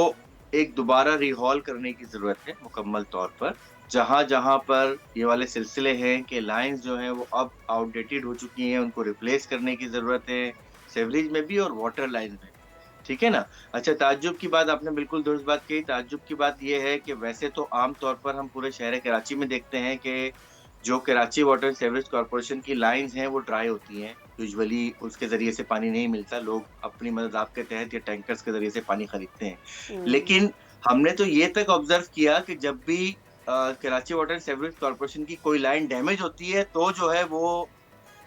एक दोबारा रिहॉल करने की जरूरत है मुकम्मल तौर पर। जहां जहां पर ये वाले सिलसिले हैं कि लाइंस जो हैं वो अब आउटडेटेड हो चुकी हैं, उनको रिप्लेस करने की जरूरत है, सीवरेज में भी और वाटर लाइन में, ठीक है ना। अच्छा, ताज्जुब की बात आपने बिल्कुल दुरुस्त बात कही। ताज्जुब की बात ये है कि वैसे तो आम तौर पर हम पूरे शहर कराची में देखते हैं कि जो Karachi water and sewerage corporation की लाइंस हैं वो ड्राई होती हैं, यूजुअली उसके जरिए से पानी नहीं मिलता, लोग अपनी मदद के तहत या टैंकर्स के जरिए से पानी खरीदते हैं। लेकिन हमने तो ये तक ऑब्जर्व किया कि जब भी Karachi water and sewerage corporation की कोई लाइन डैमेज होती है तो जो है वो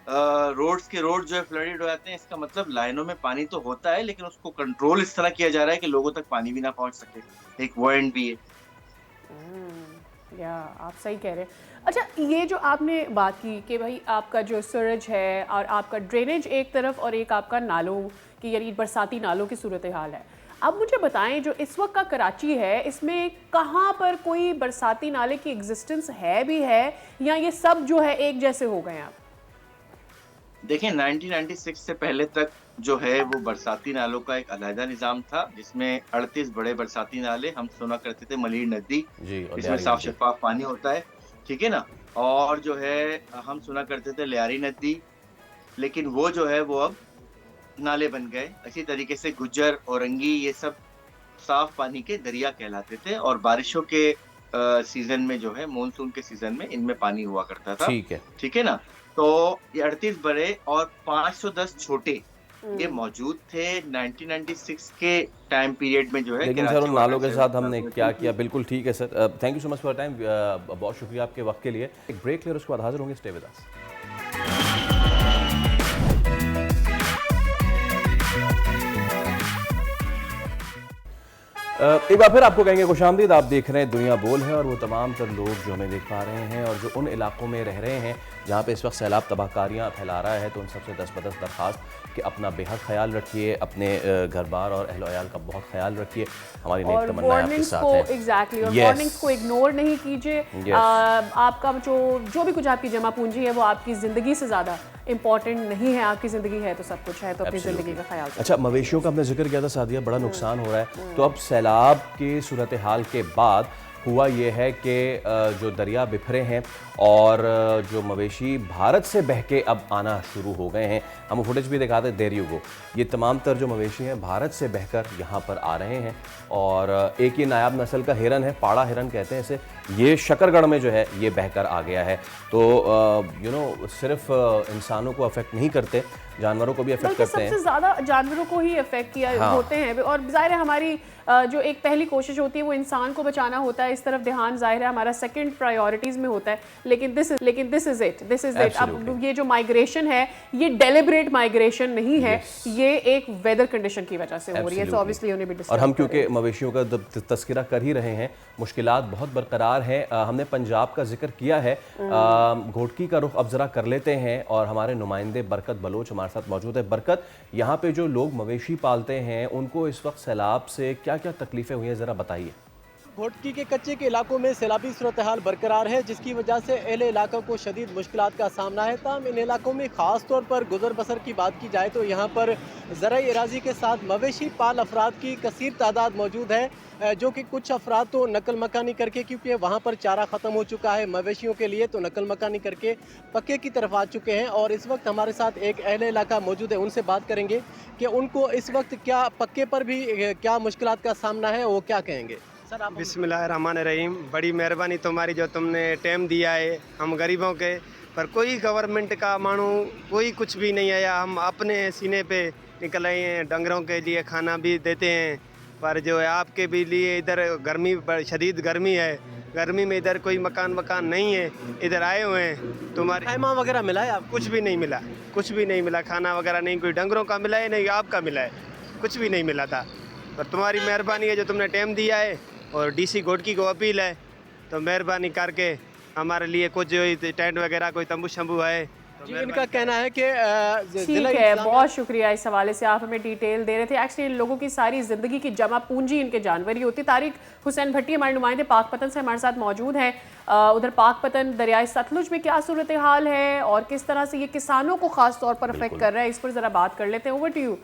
रोड्स जो है फ्लडेड हो जाते हैं। इसका मतलब लाइनों में पानी तो होता है, लेकिन उसको कंट्रोल इस तरह किया जा रहा है कि लोगों तक पानी भी ना पहुंच सके। एक वो एंड भी है। या आप सही कह रहे हैं। अच्छा, ये जो आपने बात की कि भाई आपका जो सूरज है और आपका ड्रेनेज एक तरफ और एक आपका नालों की, यानी बरसाती नालों की सूरत हाल है, अब मुझे बताएं जो इस वक्त का कराची है, इसमें कहाँ पर कोई बरसाती नाले की एग्जिस्टेंस है भी है, या ये सब जो है एक जैसे हो गए? आप देखें, 1996 से पहले तक जो है वो बरसाती नालों का एक अलहदा निज़ाम था, जिसमें 38 बड़े बरसाती नाले, हम सुना करते थे मलीर नदी, इसमें साफ शफाफ पानी होता है, ठीक है ना। और जो है हम सुना करते थे लियारी नदी, लेकिन वो जो है वो अब नाले बन गए। इसी तरीके से गुज्जर, औरंगी, ये सब साफ पानी के दरिया कहलाते थे, और बारिशों के सीजन में जो है, मानसून के सीजन में इनमें पानी हुआ करता था, ठीक है ना। तो ये 38 बड़े और 510 छोटे ये मौजूद थे 1996 के टाइम पीरियड में जो है। लेकिन सर उन नालों के साथ हमने क्या किया, बिल्कुल ठीक है sir. Thank you so much for time, बहुत शुक्रिया आपके वक्त के लिए। एक ब्रेक ले, उसके बाद हाजिर होंगे, स्टे विद अस। एक बार फिर आपको कहेंगे खुशामदीद। आप देख रहे हैं दुनिया बोल है, और वो तमाम तर लोग जो हमें देख पा रहे हैं और जो उन इलाकों में रह रहे हैं जहाँ पे इस वक्त सैलाब तबाहकारियाँ फैला रहा है, तो उन सबसे दस दरख्वास्त कि अपना बेहद ख्याल रखिए, अपने घर बार और अहलो अयाल का बहुत ख्याल रखिए। हमारी नेक तमन्ना आपके साथ है। एग्जैक्टली, और वार्निंग्स को इग्नोर नहीं कीजिए। आपका जो भी कुछ आपकी जमा पूंजी है वो आपकी ज़िंदगी से ज़्यादा इम्पॉर्टेंट नहीं है। आपकी ज़िंदगी है तो सब कुछ है, तो अपनी ज़िंदगी का ख्याल। अच्छा, मवेशियों का हमने जिक्र किया था सादिया, बड़ा नुकसान हो रहा है, तो अब सैलाब की सूरत हाल के बाद हुआ ये है कि जो दरिया बिखरे हैं और जो मवेशी भारत से बह के अब आना शुरू हो गए हैं। हम फुटेज भी दिखाते हैं, देर यू गो। ये तमाम तर जो मवेशी हैं भारत से बहकर यहाँ पर आ रहे हैं और एक ये नायाब नस्ल का हिरन है, पाड़ा हिरन कहते हैं इसे, ये शकरगढ़ में जो है ये बहकर आ गया है। तो सिर्फ इंसानों को अफेक्ट नहीं करते, जानवरों को भी अफेक्ट करते हैं। सबसे ज़्यादा जानवरों को ही अफेक्ट किया होते हैं और ज़ाहिर है हमारी जो एक पहली कोशिश होती है वो इंसान को बचाना होता है, इस तरफ ध्यान ज़ाहिर है हमारा सेकंड प्रायोरिटीज़ में होता है। लेकिन दिस इज़ इट। अब ये जो माइग्रेशन है ये डेलिब्रेट माइग्रेशन नहीं है, ये एक वेदर कंडीशन की वजह से हो रही है। तो ऑब्वियसली उन्हें भी और हम क्योंकि मवेशियों का तस्करा कर ही रहे हैं, मुश्किलात बहुत बरकरार हैं। हमने पंजाब का जिक्र किया है, घोटकी का रुख अब ज़रा कर लेते हैं और हमारे नुमाइंदे बरकत बलोच हमारे साथ मौजूद है। बरकत, यहाँ पे जो लोग मवेशी पालते हैं उनको इस वक्त सैलाब से क्या क्या तकलीफें हुई हैं, ज़रा बताइए। घोटकी के कच्चे के इलाकों में सैलाबी सूरत हाल बरकरार है, जिसकी वजह से अहले इलाकों को शदीद मुश्किलात का सामना है। ताहम इन इलाकों में ख़ास तौर पर गुजर बसर की बात की जाए तो यहाँ पर ज़राई अराज़ी के साथ मवेशी पाल अफराद की कसीर तादाद मौजूद है, जो कि कुछ अफराद तो नकल मकानी करके, क्योंकि वहाँ पर चारा ख़त्म हो चुका है मवेशियों के लिए, तो नकल मकानी करके पक्के की तरफ आ चुके हैं। और इस वक्त हमारे साथ एक अहले इलाका मौजूद है, उनसे बात करेंगे कि उनको इस वक्त क्या पक्के पर भी क्या मुश्किलात का सामना है, वो क्या कहेंगे। बिस्मिल्लाहिर्रहमानिर्रहीम। बड़ी मेहरबानी तुम्हारी जो तुमने टाइम दिया है हम गरीबों के, पर कोई गवर्नमेंट का मानू कोई कुछ भी नहीं आया। हम अपने सीने पे निकल आए हैं, डंगरों के लिए खाना भी देते हैं, पर जो है आपके भी लिए इधर गर्मी शदीद गर्मी है, गर्मी में इधर कोई मकान नहीं है, इधर आए हुए हैं। तुम्हारे खाना वगैरह मिला है? आप कुछ भी नहीं मिला, कुछ भी नहीं मिला, खाना वगैरह नहीं, कोई डंगरों का मिला है नहीं आपका मिला है, कुछ भी नहीं मिला था। पर तुम्हारी मेहरबानी है जो तुमने टाइम दिया है, और डीसी घोटकी को अपील है तो मेहरबानी करके हमारे लिए कुछ टेंट वगैरह कोई तंबू शंबू है तो जी। इनका कहना है कि ठीक है, बहुत शुक्रिया इस हवाले से आप हमें डिटेल दे रहे थे। एक्चुअली इन लोगों की सारी ज़िंदगी की जमा पूंजी इनके जानवर ही होती। तारिक हुसैन भट्टी हमारे नुमाइंदे पाकपतन से हमारे साथ मौजूद हैं। उधर पाकपतन दरियाए सतलुज में क्या सूरत हाल है और किस तरह से ये किसानों को खास तौर पर अफेक्ट कर रहा है, इस पर ज़रा बात कर लेते हैं। Over to you.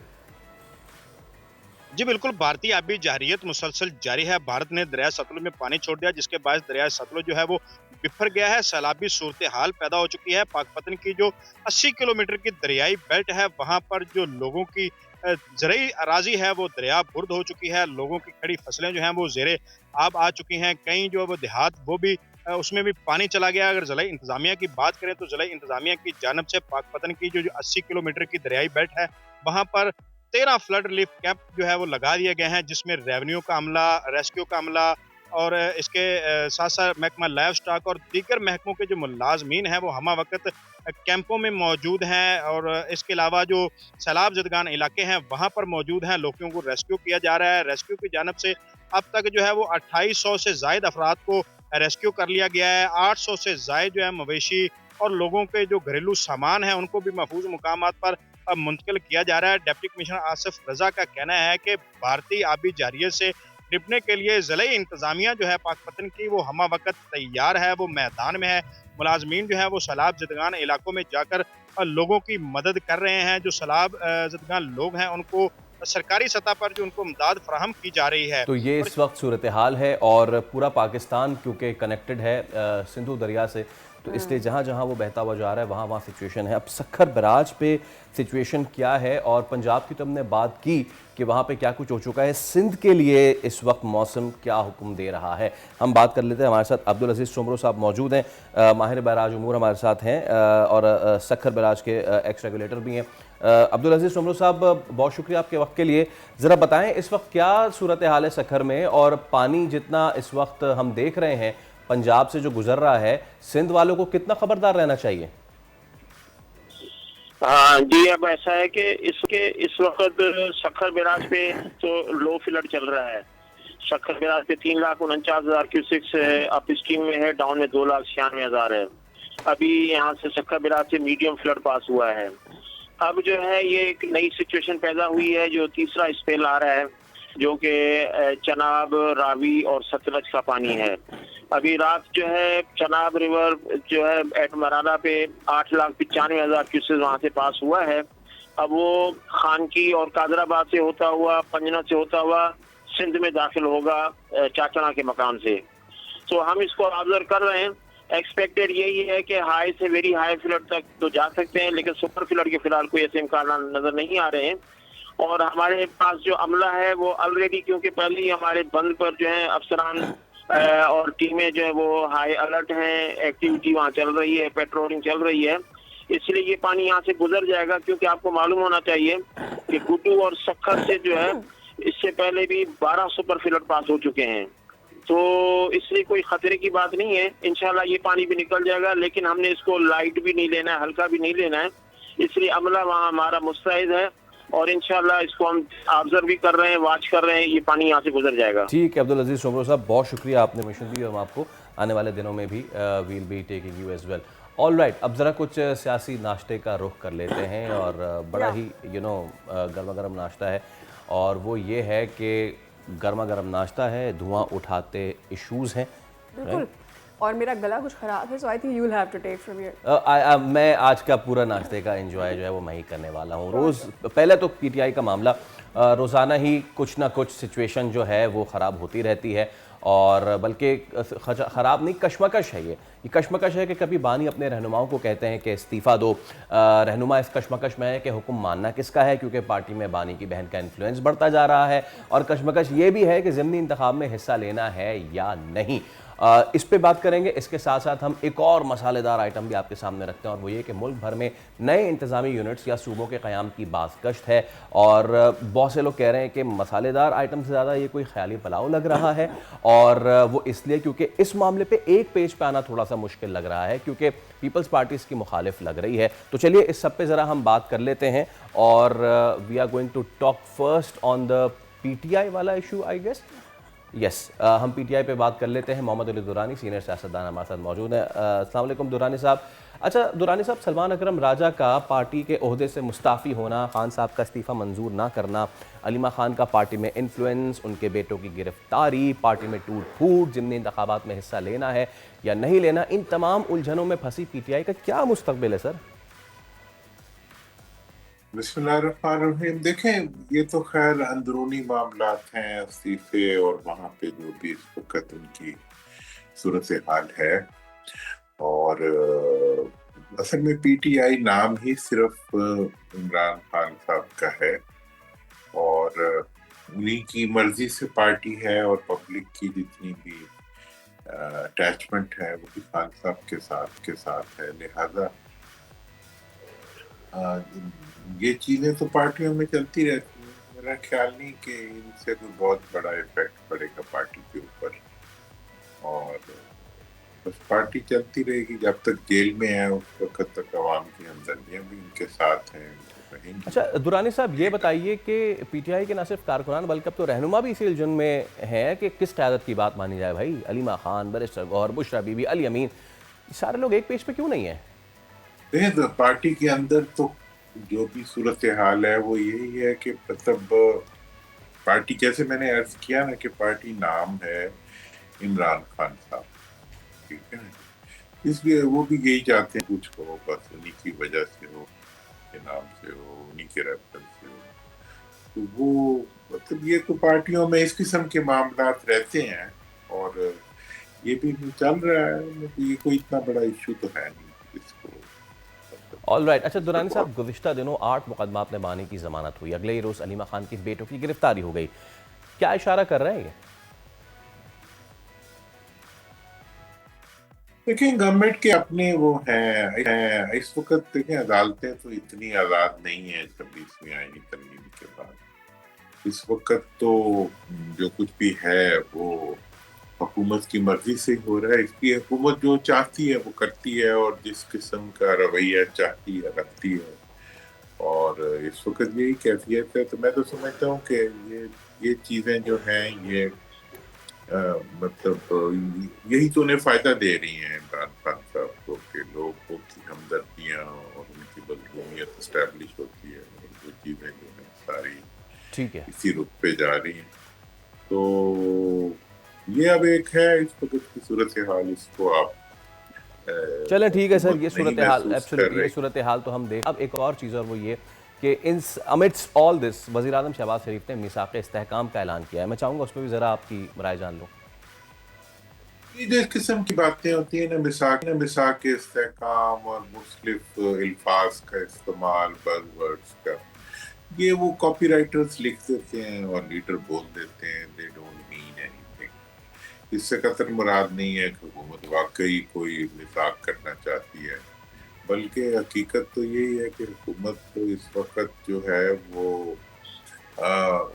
जी बिल्कुल, भारतीय आबी जारियत मुसलसल जारी है। भारत ने दरिया सतलुज में पानी छोड़ दिया, जिसके बाद दरिया सतलुज जो है वो बिफर गया है, सैलाबी सूरत हाल पैदा हो चुकी है। पाकपतन की जो 80 किलोमीटर की दरियाई बेल्ट है, वहां पर जो लोगों की ज़राई अराजी है वो दरिया बुर्द हो चुकी है। लोगों की खड़ी फसलें जो हैं वो ज़ेरे आब आ चुकी हैं। कई जो वो देहात वो भी उसमें भी पानी चला गया। अगर ज़िला इंतज़ामिया की बात करें तो ज़िला इंतज़ामिया की जानब से पाकपतन की जो 80 किलोमीटर की दरियाई बेल्ट है, वहाँ पर 13 फ्लड रिलीफ कैंप जो है वो लगा दिए गए हैं, जिसमें रेवेन्यू का अमला, रेस्क्यू का अमला और इसके साथ साथ महकमा लाइव स्टॉक और दीगर महकमों के जो मुलाजमीन हैं वो हमा वक्त कैंपों में मौजूद हैं। और इसके अलावा जो सैलाब ज़दगान इलाके हैं वहाँ पर मौजूद हैं, लोगों को रेस्क्यू किया जा रहा है। रेस्क्यू की जानब से अब तक जो है वो 2800 से ज़ायद अफराद को रेस्क्यू कर लिया गया है। 800 से ज़ायद जो है मवेशी और लोगों के जो घरेलू सामान है उनको भी महफूज मुकामात पर मुंतकिल किया जा रहा है। डिप्टी कमिश्नर आसिफ रजा का कहना है कि भारतीय आबी जारियत से निपटने के लिए ज़िला इंतज़ामिया जो है पाकपतन की वो हमा वक्त तैयार है, वो मैदान में है। मुलाजमीन जो है वो सैलाब ज़दगान इलाकों में जाकर लोगों की मदद कर रहे हैं। जो सैलाब ज़दगान लोग हैं उनको सरकारी सतह पर जो उनको इमदाद फराहम की जा रही है। तो ये इस वक्त सूरत हाल है और पूरा पाकिस्तान क्योंकि कनेक्टेड है सिंधु दरिया से, तो इसलिए जहाँ जहाँ वो बहता हुआ जा रहा है वहाँ वहाँ सिचुएशन है। अब सक्खर बराज पे सिचुएशन क्या है, और पंजाब की तो हमने बात की कि वहाँ पे क्या कुछ हो चुका है, सिंध के लिए इस वक्त मौसम क्या हुक्म दे रहा है, हम बात कर लेते हैं। हमारे साथ अब्दुल अजीज़ सोमरो साहब मौजूद हैं, माहिर बराज उमूर हमारे साथ हैं और सक्खर बराज के एक्स रेगुलेटर भी हैं। अब्दुल अजीज़ सोमरो साहब, बहुत शुक्रिया आपके वक्त के लिए। ज़रा बताएँ इस वक्त क्या सूरत हाल है सक्खर में, और पानी जितना इस वक्त हम देख रहे हैं पंजाब से जो गुजर रहा है, सिंध वालों को कितना खबरदार रहना चाहिए? हाँ जी, अब ऐसा है कि इस वक्त सक्खर बैराज पे तो लो फ्लड चल रहा है। सक्खर बैराज पे 3,49,000 क्यूसेक से अप स्ट्रीम में है, डाउन में 2,96,000 है। अभी यहाँ से सक्खर बैराज से मीडियम फ्लड पास हुआ है। अब जो है ये एक नई सिचुएशन पैदा हुई है, जो तीसरा स्पेल आ रहा है, जो कि चनाब, रावी और सतलज का पानी है। अभी रात जो है चनाब रिवर जो है एट मराना पे 8,95,000 क्यूसेस वहाँ से पास हुआ है। अब वो खानकी और कादराबाद से होता हुआ, पंजना से होता हुआ सिंध में दाखिल होगा चाचना के मकाम से। तो हम इसको ऑब्जर्व कर रहे हैं। एक्सपेक्टेड यही है कि हाई से वेरी हाई फ्लड तक तो जा सकते हैं, लेकिन सुपर फ्लड के फिलहाल कोई ऐसे इम्कान नजर नहीं आ रहे हैं। और हमारे पास जो अमला है वो ऑलरेडी, क्योंकि पहले ही हमारे बंद पर जो है अफसरान और टीमें जो है वो हाई अलर्ट हैं, एक्टिविटी वहाँ चल रही है, पेट्रोलिंग चल रही है, इसलिए ये पानी यहाँ से गुजर जाएगा। क्योंकि आपको मालूम होना चाहिए कि गुड्डू और सखर से जो है इससे पहले भी 12 सुपर फ्लड पास हो चुके हैं, तो इसलिए कोई खतरे की बात नहीं है। इंशाल्लाह ये पानी भी निकल जाएगा, लेकिन हमने इसको लाइट भी नहीं लेना है, हल्का भी नहीं लेना है, इसलिए अमला वहाँ हमारा मुस्तैद है और इंशाल्लाह इसको हम ऑब्जर्व भी कर रहे हैं, वॉच कर रहे हैं, ये पानी यहाँ से गुजर जाएगा। ठीक है अब्दुल अजीज शोमरो साहब, बहुत शुक्रिया, आपने मिशन दी और हम आपको आने वाले दिनों में भी we'll be taking you as well. All right, अब ज़रा कुछ सियासी नाश्ते का रुख कर लेते हैं और बड़ा ही गर्मा गर्म नाश्ता है, और वो ये है कि गर्मा गर्म नाश्ता है, धुआं उठाते इश्यूज़ हैं। बिल्कुल, और मेरा गला कुछ ख़राब है, so I think you will have to take from here. मैं आज का पूरा नाश्ते का एंजॉय जो है वो मैं ही करने वाला हूँ। रोज़ पहले तो पीटीआई का मामला, रोज़ाना ही कुछ ना कुछ सिचुएशन जो है वो ख़राब होती रहती है, और बल्कि ख़राब नहीं, कशमकश है। ये कशमकश है कि कभी बानी अपने रहनुमाओं को कहते हैं कि इस्तीफ़ा दो, रहनुमा इस कशमकश में है कि हुक्म मानना किसका है, क्योंकि पार्टी में बानी की बहन का इन्फ्लुएंस बढ़ता जा रहा है, और कशमकश ये भी है कि ज़िमनी इंतखाब में हिस्सा लेना है या नहीं। इस पे बात करेंगे। इसके साथ साथ हम एक और मसालेदार आइटम भी आपके सामने रखते हैं, और वो ये कि मुल्क भर में नए इंतज़ामी यूनिट्स या सूबों के क़याम की बाज़गश्त है, और बहुत से लोग कह रहे हैं कि मसालेदार आइटम से ज़्यादा ये कोई ख्याली पुलाव लग रहा है, और वो इसलिए क्योंकि इस मामले पे एक पेज पे आना थोड़ा सा मुश्किल लग रहा है, क्योंकि पीपल्स पार्टी इसकी मुखालिफ लग रही है। तो चलिए इस सब पे ज़रा हम बात कर लेते हैं, और we are going to talk first on the PTI वाला इशू आई गेस। यस, हम पीटीआई पे बात कर लेते हैं। मोहम्मद अली दुरानी सीनियर सियासतदान हमारे साथ मौजूद हैं। अस्सलाम वालेकुम दुरानी साहब। अच्छा दुरानी साहब, सलमान अकरम राजा का पार्टी के ओहदे से मुस्ताफ़ी होना, खान साहब का इस्तीफ़ा मंजूर ना करना, अलीमा खान का पार्टी में इन्फ्लुएंस, उनके बेटों की गिरफ्तारी, पार्टी में टूट फूट, ज़िमनी इंतखाबात में हिस्सा लेना है या नहीं लेना, इन तमाम उलझनों में फंसी पीटीआई का क्या मुस्तकबिल है सर? बिस्मिल्लाहिर्रहमानिर्रहीम। देखें, ये तो खैर अंदरूनी मामलात हैं, इस्तीफे और वहाँ पे जो भी इस वक्त उनकी सूरत हाल है, और असल में पीटीआई नाम ही सिर्फ इमरान खान साहब का है, और उन्हीं की मर्जी से पार्टी है, और पब्लिक की जितनी भी अटैचमेंट है वो भी खान साहब के साथ है। लिहाजा ये चीज़ें तो पार्टियों में चलती रहती हैं। मेरा ख्याल नहीं कि इनसे कोई बहुत बड़ा इफेक्ट पड़ेगा पार्टी के ऊपर, और बस पार्टी चलती रहेगी जब तक जेल में है, उस वक्त तक अवाम की हमदर्दियाँ भी इनके साथ हैं। अच्छा दुरानी साहब, ये बताइए कि पीटीआई के न सिर्फ कारकुनान बल्कि अब तो रहनुमा भी इसी उलझन में है कि किस क़यादत की बात मानी जाए। भाई अलीमा खान, बैरिस्टर गौहर, बुशरा बीबी, अली अमीन, सारे लोग एक पेज पे क्यों नहीं है? तो पार्टी के अंदर तो जो भी सूरत हाल है वो यही है कि मतलब पार्टी, जैसे मैंने अर्ज किया ना कि पार्टी नाम है इमरान खान साहब, ठीक है ना, इसलिए वो भी यही चाहते हैं कुछ हो, बस उन्हीं की वजह से हो, के नाम से हो, उन्हीं के रेफरेंस से हो। तो वो मतलब ये तो पार्टियों में इस किस्म के मामलात रहते हैं, और ये भी चल रहा है, मतलब ये कोई इतना बड़ा इशू तो है नहीं इसको। All right. अच्छा दुरानी साहब, गुज़िश्ता दिनों 8 मुकदमात में बानी की ज़मानत हुई, अगले ही रोज़ अलीमा खान की बेटों की गिरफ्तारी हो गई, क्या इशारा कर रहे हैं ये? देखें, गवर्नमेंट के अपने वो हैं इस वक्त। देखें, अदालतें तो इतनी आज़ाद नहीं है 26वीं आईनी तरमीम के बाद। इस वक्त तो जो कुछ भी है वो हुकूमत की मर्जी से हो रहा है। इसकी हुकूमत जो चाहती है वो करती है, और जिस किस्म का रवैया चाहती है रखती है, और इस वक्त यही कैफियत है। तो मैं तो समझता हूँ कि ये चीज़ें जो हैं ये मतलब यही तो उन्हें फ़ायदा दे रही हैं इमरान खान साहब को, कि लोगों की हमदर्दियाँ और उनकी मज़लूमियत इस्टेब्लिश होती है, और वो चीज़ें जो हैं सारी ठीक है इसी रुख पे जा रही हैं। तो ये अब एक है इस वक्त की सूरत हाल, इसको आप चलें ठीक है सर, ये सूरत हाल एब्सोल्युटली, ये सूरत हाल तो हम देख। अब एक और चीज़, और वो ये कि इन अमिट्स ऑल दिस वज़ीर आज़म शहबाज शरीफ ने मीसाक़ इस्तेहकाम का ऐलान किया है। मैं चाहूँगा उस पर भी ज़रा आपकी राय जान लूँ। ये जो इस किस्म की बातें होती है ना, मिसाक के इस्तेहकाम और मुख्तलिफ अल्फाज का इस्तेमाल, बज़वर्ड्स का, ये वो कॉपीराइटर्स लिख देते हैं और लीडर बोल देते हैं, दे डोंट मीन एनीथिंग। इससे कतई मुराद नहीं है कि हुकूमत वाकई कोई मिसाक करना चाहती है, बल्कि हकीकत तो यही है कि हुकूमत तो इस वक्त जो है वो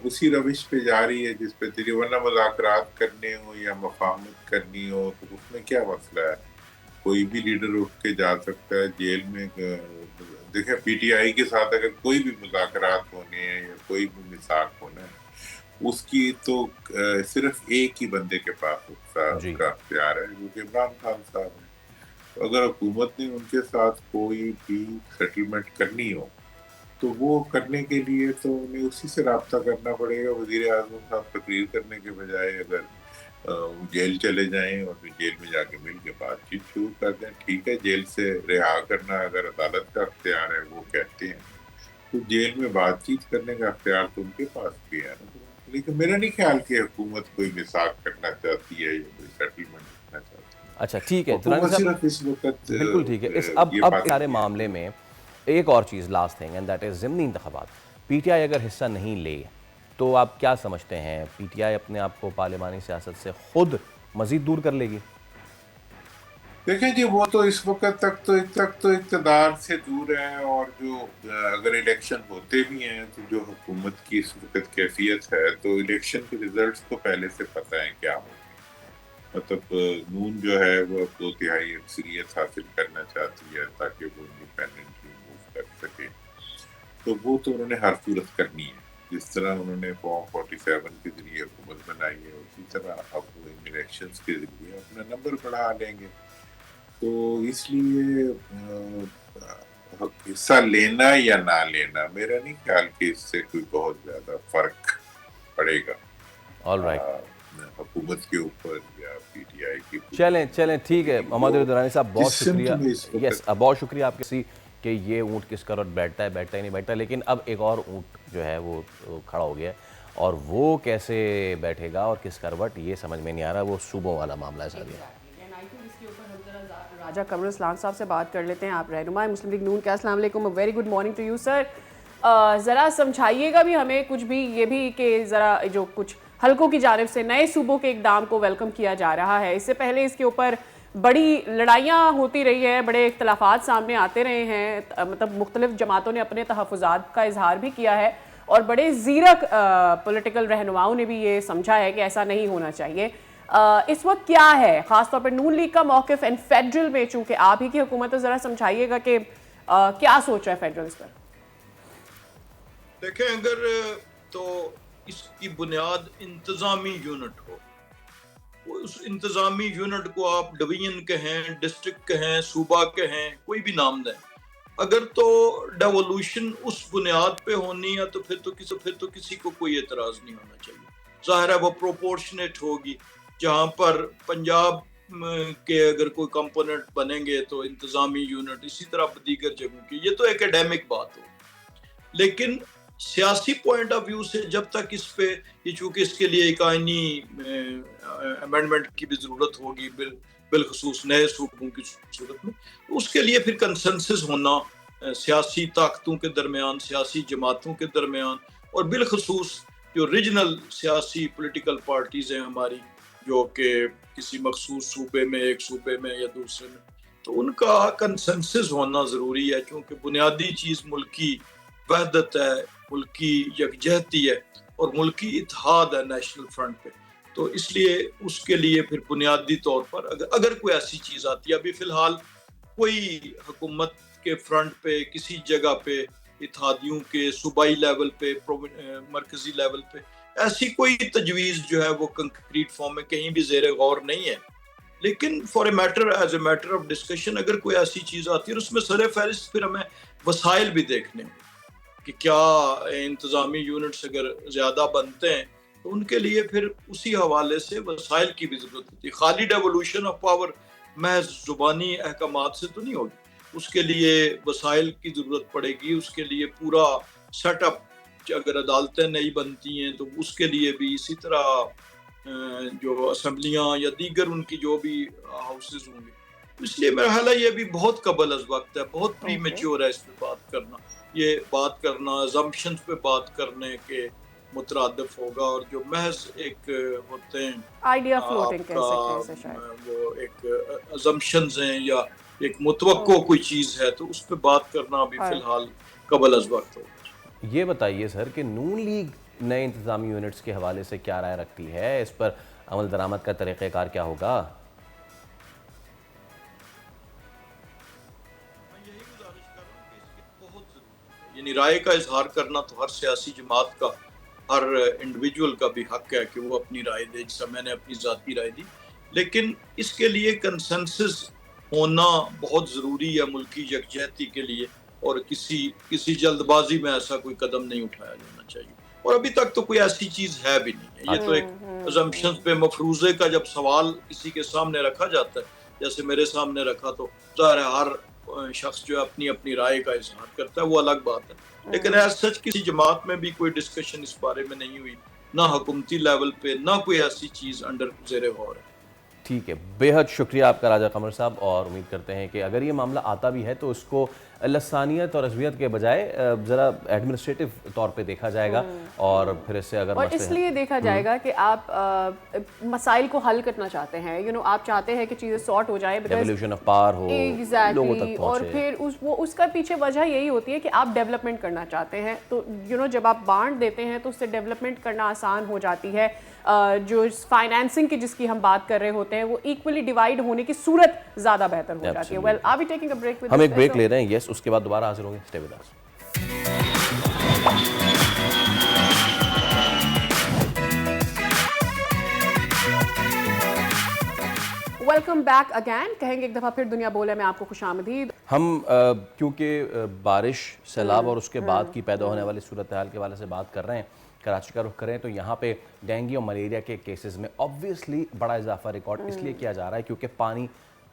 उसी रविश पे जा रही है जिस पे तेरी, वरना मुज़ाकरात करने हो या मफाहमत करनी हो तो उसमें क्या मसला है, कोई भी लीडर उठ के जा सकता है जेल में। देखें पीटीआई के साथ अगर कोई भी मुज़ाकरात होने हैं या कोई भी मिसाक होना है, उसकी तो सिर्फ एक ही बंदे के पास उसका अख्तियार है, जो कि इमरान खान साहब है। तो अगर हुकूमत ने उनके साथ कोई भी सेटलमेंट करनी हो तो वो करने के लिए तो उन्हें उसी से रब्ता करना पड़ेगा। वज़ीर आज़म साहब तकरीर करने के बजाय अगर जेल चले जाएं और फिर जेल में जाके मिल के बातचीत शुरू कर दें, ठीक है, जेल से रिहा करना अगर अदालत का अख्तियार है, वो कहते हैं, तो जेल में बातचीत करने का अख्तियार तो उनके पास भी है ना। लेकिन मेरा नहीं ख्याल कि हुकूमत कोई मिसाक करना चाहती है या कोई सेटलमेंट करना चाहती है। अच्छा ठीक है, बिल्कुल ठीक है। अब सारे मामले में एक और चीज़, last thing, and that is ज़िमनी इंतखाबात। पीटीआई अगर हिस्सा नहीं ले तो आप क्या समझते हैं, पीटीआई अपने आप को पार्लिमानी सियासत से खुद मज़ीद दूर कर लेगी? देखें जी, वो तो इस वक्त तक तो इक़्तिदार से दूर है, और जो अगर इलेक्शन होते भी हैं तो जो हुकूमत की इस वक्त कैफियत है, तो इलेक्शन के रिजल्ट्स तो पहले से पता है क्या होगी। मतलब नून जो है वो 2/3 अक्सरियत हासिल करना चाहती है ताकि वो इंडिपेंडेंटली मूव कर सके, तो वो तो उन्होंने हर सूरत करनी है। जिस तरह उन्होंने फॉर्म 47 के जरिए हुकूमत बनाई है, उसी तरह अब वो इन इलेक्शंस के जरिए अपना नंबर बढ़ा लेंगे। तो इसलिए हिस्सा लेना या ना लेना, मेरा नहीं ख्याल कि इससे कोई बहुत ज़्यादा फ़र्क पड़ेगा हुकूमत के ऊपर या पीटीआई के ऊपर। चलें ठीक है मोहम्मद दुरानी साहब, बहुत शुक्रिया। यस, बहुत शुक्रिया आपके कि ये ऊँट किस करवट बैठता ही नहीं बैठता, लेकिन अब एक और ऊँट जो है वो खड़ा हो गया है, और वो कैसे बैठेगा और किस करवट, ये समझ में नहीं आ रहा। वो सूबों वाला मामला है सादिया। राजा कमर इस्लाम साहब से बात कर लेते हैं। आप रहनुमाए मुस्लिम लीग नून के, अस्सलाम वालेकुम, very good morning to you sir. ज़रा समझाइएगा भी हमें कुछ भी, ये भी कि ज़रा जो कुछ हलकों की जानिब से नए सूबों के इक़दाम को वेलकम किया जा रहा है, इससे पहले इसके ऊपर बड़ी लड़ाइयाँ होती रही है, बड़े इख्तलाफात सामने आते रहे हैं, मतलब मुख्तलिफ जमातों ने अपने तहफ़्फ़ुज़ात का इजहार भी किया है, और बड़े ज़ीरक पॉलिटिकल रहनुमाओं ने भी ये समझा है कि ऐसा नहीं होना चाहिए। इस वक्त क्या है ख़ासतौर पर नून लीग का मौक़िफ़ एंड फेडरल में, चूँकि आप ही की हुकूमत, तो ज़रा समझाइएगा कि क्या सोच रहा है फेडरल इस पर? देखें, अगर तो इसकी बुनियाद इंतज़ामी यूनिट हो, उस इंतज़ामी यूनिट को आप डिवीजन कहें, डिस्ट्रिक्ट कहें, सूबा कहें, कोई भी नाम दें, अगर तो डेवोल्यूशन उस बुनियाद पे होनी है तो फिर तो किसी को कोई एतराज़ नहीं होना चाहिए। ज़ाहिर है वो प्रोपोर्शनेट होगी। जहाँ पर पंजाब के अगर कोई कंपोनेंट बनेंगे तो इंतज़ामी यूनिट, इसी तरह दीगर जगहों की, ये तो एकेडमिक बात हो। लेकिन सियासी पॉइंट ऑफ व्यू से जब तक इस पे, चूँकि इसके लिए एक आईनी अमेंडमेंट की भी ज़रूरत होगी बिलखसूस नए सूबों की सूरत में, तो उसके लिए फिर कंसेंसस होना सियासी ताकतों के दरमियान, सियासी जमातों के दरमियान, और बिलखसूस जो रीजनल सियासी पॉलिटिकल पार्टीज़ हैं हमारी, जो कि किसी मखसूस सूबे में, एक सूबे में या दूसरे में, तो उनका कंसेंसस होना ज़रूरी है। क्योंकि बुनियादी चीज़ मुल्की वहदत है, मुल्की यकजहती है और मुल्की इत्तेहाद है नेशनल फ्रंट पे। तो इसलिए उसके लिए फिर बुनियादी तौर पर अगर कोई ऐसी चीज़ आती है, अभी फ़िलहाल कोई हुकूमत के फ्रंट पे किसी जगह पे इत्तेहादियों के सूबाई लेवल पे, मरकज़ी लेवल पे ऐसी कोई तजवीज़ जो है वो कंक्रीट फॉर्म में कहीं भी ज़ेरे गौर नहीं है। लेकिन as a matter of discussion अगर कोई ऐसी चीज़ आती है और उसमें सरे फहरिस्त फिर हमें वसाइल भी देखने होंगे कि क्या इंतज़ामी यूनिट्स अगर ज़्यादा बनते हैं तो उनके लिए फिर उसी हवाले से वसाइल की भी ज़रूरत होती है। खाली डेवोल्यूशन ऑफ पावर महज ज़ुबानी अहकामात से तो नहीं होगी, उसके लिए वसाइल की ज़रूरत पड़ेगी। उसके लिए पूरा सेटअप, अगर अदालतें नहीं बनती हैं तो उसके लिए भी इसी तरह जो असम्बलियाँ या दीगर उनकी जो भी हाउसेज होंगे। इसलिए मेरा ख्याल है ये भी बहुत कबल अज़ वक्त है, बहुत प्री मैच्योर है इस पे बात करना। ये बात करना अजम्पशंस पे बात करने के मुतरादिफ होगा, और जो महज एक होते हैं आइडिया फ्लोटिंग कह सकते हैं इसे शायद। वो एक अजम्पशंस हैं या एक मुतवक्को कोई चीज़ है, तो उस पे बात करना अभी फ़िलहाल कबल अज़ वक्त होगा। ये बताइए सर कि नून लीग नए इंतजामी यूनिट्स के हवाले से क्या राय रखती है, इस पर अमल दरामद का तरीक़ेकार क्या होगा? यानी राय का इजहार करना तो हर सियासी जमात का, हर इंडिविजुअल का भी हक है कि वो अपनी राय दे, जैसा मैंने अपनी ज़ाती राय दी। लेकिन इसके लिए कंसेंसस होना बहुत ज़रूरी है मुल्की यकजहती के लिए, और किसी जल्दबाजी में ऐसा कोई कदम नहीं उठाया जाना चाहिए। और अभी तक तो कोई ऐसी चीज़ है भी नहीं है। ये तो एक अजम्पशंस पे मफरूज़े का जब सवाल किसी के सामने रखा जाता है, जैसे मेरे सामने रखा, तो ज़ाहिर है हर शख्स जो अपनी अपनी राय का इजहार करता है, वो अलग बात है। लेकिन एज सच किसी जमात में भी कोई डिस्कशन इस बारे में नहीं हुई, ना हुकूमती लेवल पे, ना कोई ऐसी चीज़ अंडर ज़ेरे गौर है। ठीक है, बेहद शुक्रिया आपका राजा कमर साहब, और उम्मीद करते हैं कि अगर ये मामला आता भी है तो उसको लसानियत और अज़वियत के बजाय ज़रा एडमिनिस्ट्रेटिव तौर पे देखा जाएगा, और फिर इससे अगर और इसलिए देखा जाएगा कि आप मसाइल को हल करना चाहते हैं, आप चाहते हैं कि चीज़ें सॉर्ट हो जाए, डेवोल्यूशन ऑफ पावर हो, लोगों तक और पहुंचे। फिर उसका पीछे वजह यही होती है कि आप डेवलपमेंट करना चाहते हैं। तो जब आप बांट देते हैं तो उससे डेवलपमेंट करना आसान हो जाती है। जो फाइनेंसिंग की जिसकी हम बात कर रहे होते हैं, वो इक्वली डिवाइड होने की सूरत ज़्यादा बेहतर हो जाती है। Well, are we taking a break with हम एक ब्रेक ले रहे हैं, यस, उसके बाद दोबारा हाजिर होंगे। Stay with us. Welcome back again. कहेंगे एक दफ़ा फिर दुनिया बोले में आपको खुशामदीद। हम क्योंकि बारिश, सैलाब और उसके बाद की पैदा होने वाली सूरत हाल के हवाले से बात कर रहे हैं, कराची का रुख करें तो यहाँ पे डेंगू और मलेरिया के केसेस में ऑब्वियसली बड़ा इजाफा रिकॉर्ड इसलिए किया जा रहा है क्योंकि पानी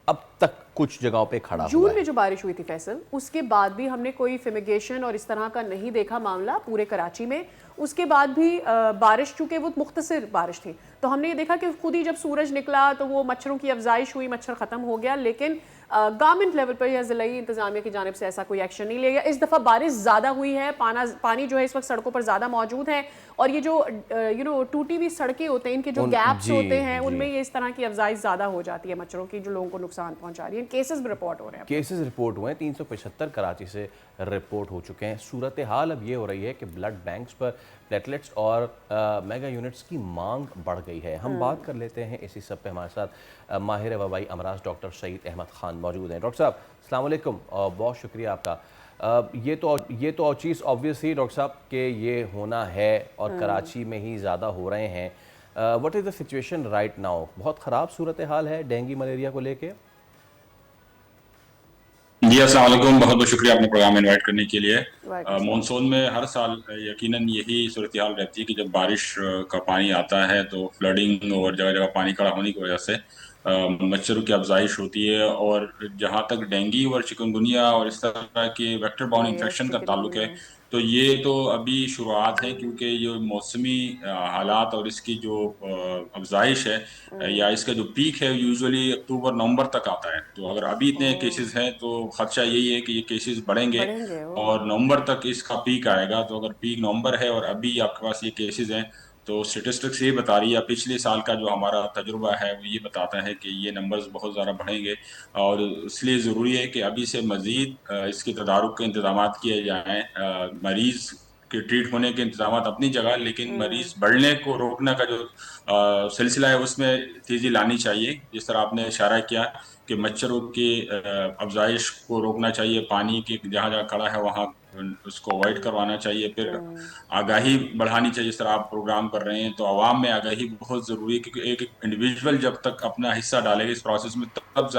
अब तक कुछ जगहों पे खड़ा हुआ है। जून में जो बारिश हुई थी फैसल, उसके बाद भी हमने कोई फिमिगेशन और इस तरह का नहीं देखा मामला पूरे कराची में। उसके बाद भी बारिश, चूँकि वो मुख्तसर बारिश थी, तो हमने ये देखा कि खुद ही जब सूरज निकला तो वो मच्छरों की अफजाइश हुई, मच्छर ख़त्म हो गया। लेकिन गवर्नमेंट लेवल पर या ज़िलाई इंतज़ामिया की जानिब से ऐसा कोई एक्शन नहीं लिया गया। इस दफ़ा बारिश ज़्यादा हुई है, पानी जो है इस वक्त सड़कों पर ज़्यादा मौजूद है, और ये जो टूटी हुई सड़कें होते हैं, इनके जो गैप्स होते हैं, उनमें ये इस तरह की अफजाइश ज़्यादा हो जाती है मच्छरों की, जो लोगों को नुकसान पहुँचा रही है। केसेस भी रिपोर्ट हो रहे हैं। केसेस रिपोर्ट हुए हैं, 375 कराची से रिपोर्ट हो चुके हैं। सूरत हाल अब ये हो रही है कि ब्लड बैंक्स पर प्लेटलेट्स और मेगा यूनिट्स की मांग बढ़ गई है। हम बात कर लेते हैं इसी सब पे। हमारे साथ माहिर वबाई अमराज डॉक्टर सईद अहमद खान मौजूद हैं। डॉक्टर साहब अस्सलाम वालेकुम, और बहुत शुक्रिया आपका। ये तो चीज़ ऑब्वियस ही डॉक्टर साहब कि ये होना है, और कराची में ही ज़्यादा हो रहे हैं। What is the situation right now? बहुत ख़राब सूरत हाल है डेंगू मलेरिया को लेके? जी अस्सलाम वालेकुम, बहुत बहुत शुक्रिया अपने प्रोग्राम में इनवाइट करने के लिए। मॉनसून में हर साल यकीनन यही सूरत हाल रहती है कि जब बारिश का पानी आता है तो फ्लडिंग और जगह जगह पानी खड़ा होने की वजह से मच्छरों की अफजाइश होती है, और जहाँ तक डेंगू और चिकनगुनिया और इस तरह के वेक्टर बाउंड इन्फेक्शन का ताल्लुक है, तो ये तो अभी शुरुआत है, क्योंकि ये मौसमी हालात और इसकी जो अफजाइश है या इसका जो पीक है यूजुअली अक्टूबर नवंबर तक आता है। तो अगर अभी इतने केसेस हैं तो खदशा यही है कि ये केसेस बढ़ेंगे और नवंबर तक इसका पीक आएगा। तो अगर पीक नवंबर है और अभी आपके पास ये केसेस हैं, तो स्टेटिस्टिक्स ये बता रही है, पिछले साल का जो हमारा तजुर्बा है वो ये बताता है कि ये नंबर्स बहुत ज़्यादा बढ़ेंगे, और इसलिए ज़रूरी है कि अभी से मज़ीद इसके तदारुक के इंतजाम किए जाएँ। मरीज़ के ट्रीट होने के इंतजाम अपनी जगह, लेकिन मरीज़ बढ़ने को रोकने का जो सिलसिला है उसमें तेज़ी लानी चाहिए। जिस तरह आपने इशारा किया कि मच्छरों की अफजाइश को रोकना चाहिए, पानी की जहाँ जहाँ खड़ा है वहाँ उसको अवॉइड करवाना चाहिए, फिर आगाही बढ़ानी चाहिए। जिस तरह आप प्रोग्राम कर रहे हैं तो आवाम में आगाही बहुत ज़रूरी है, क्योंकि एक इंडिविजुअल जब तक अपना हिस्सा डालेगा इस प्रोसेस में तब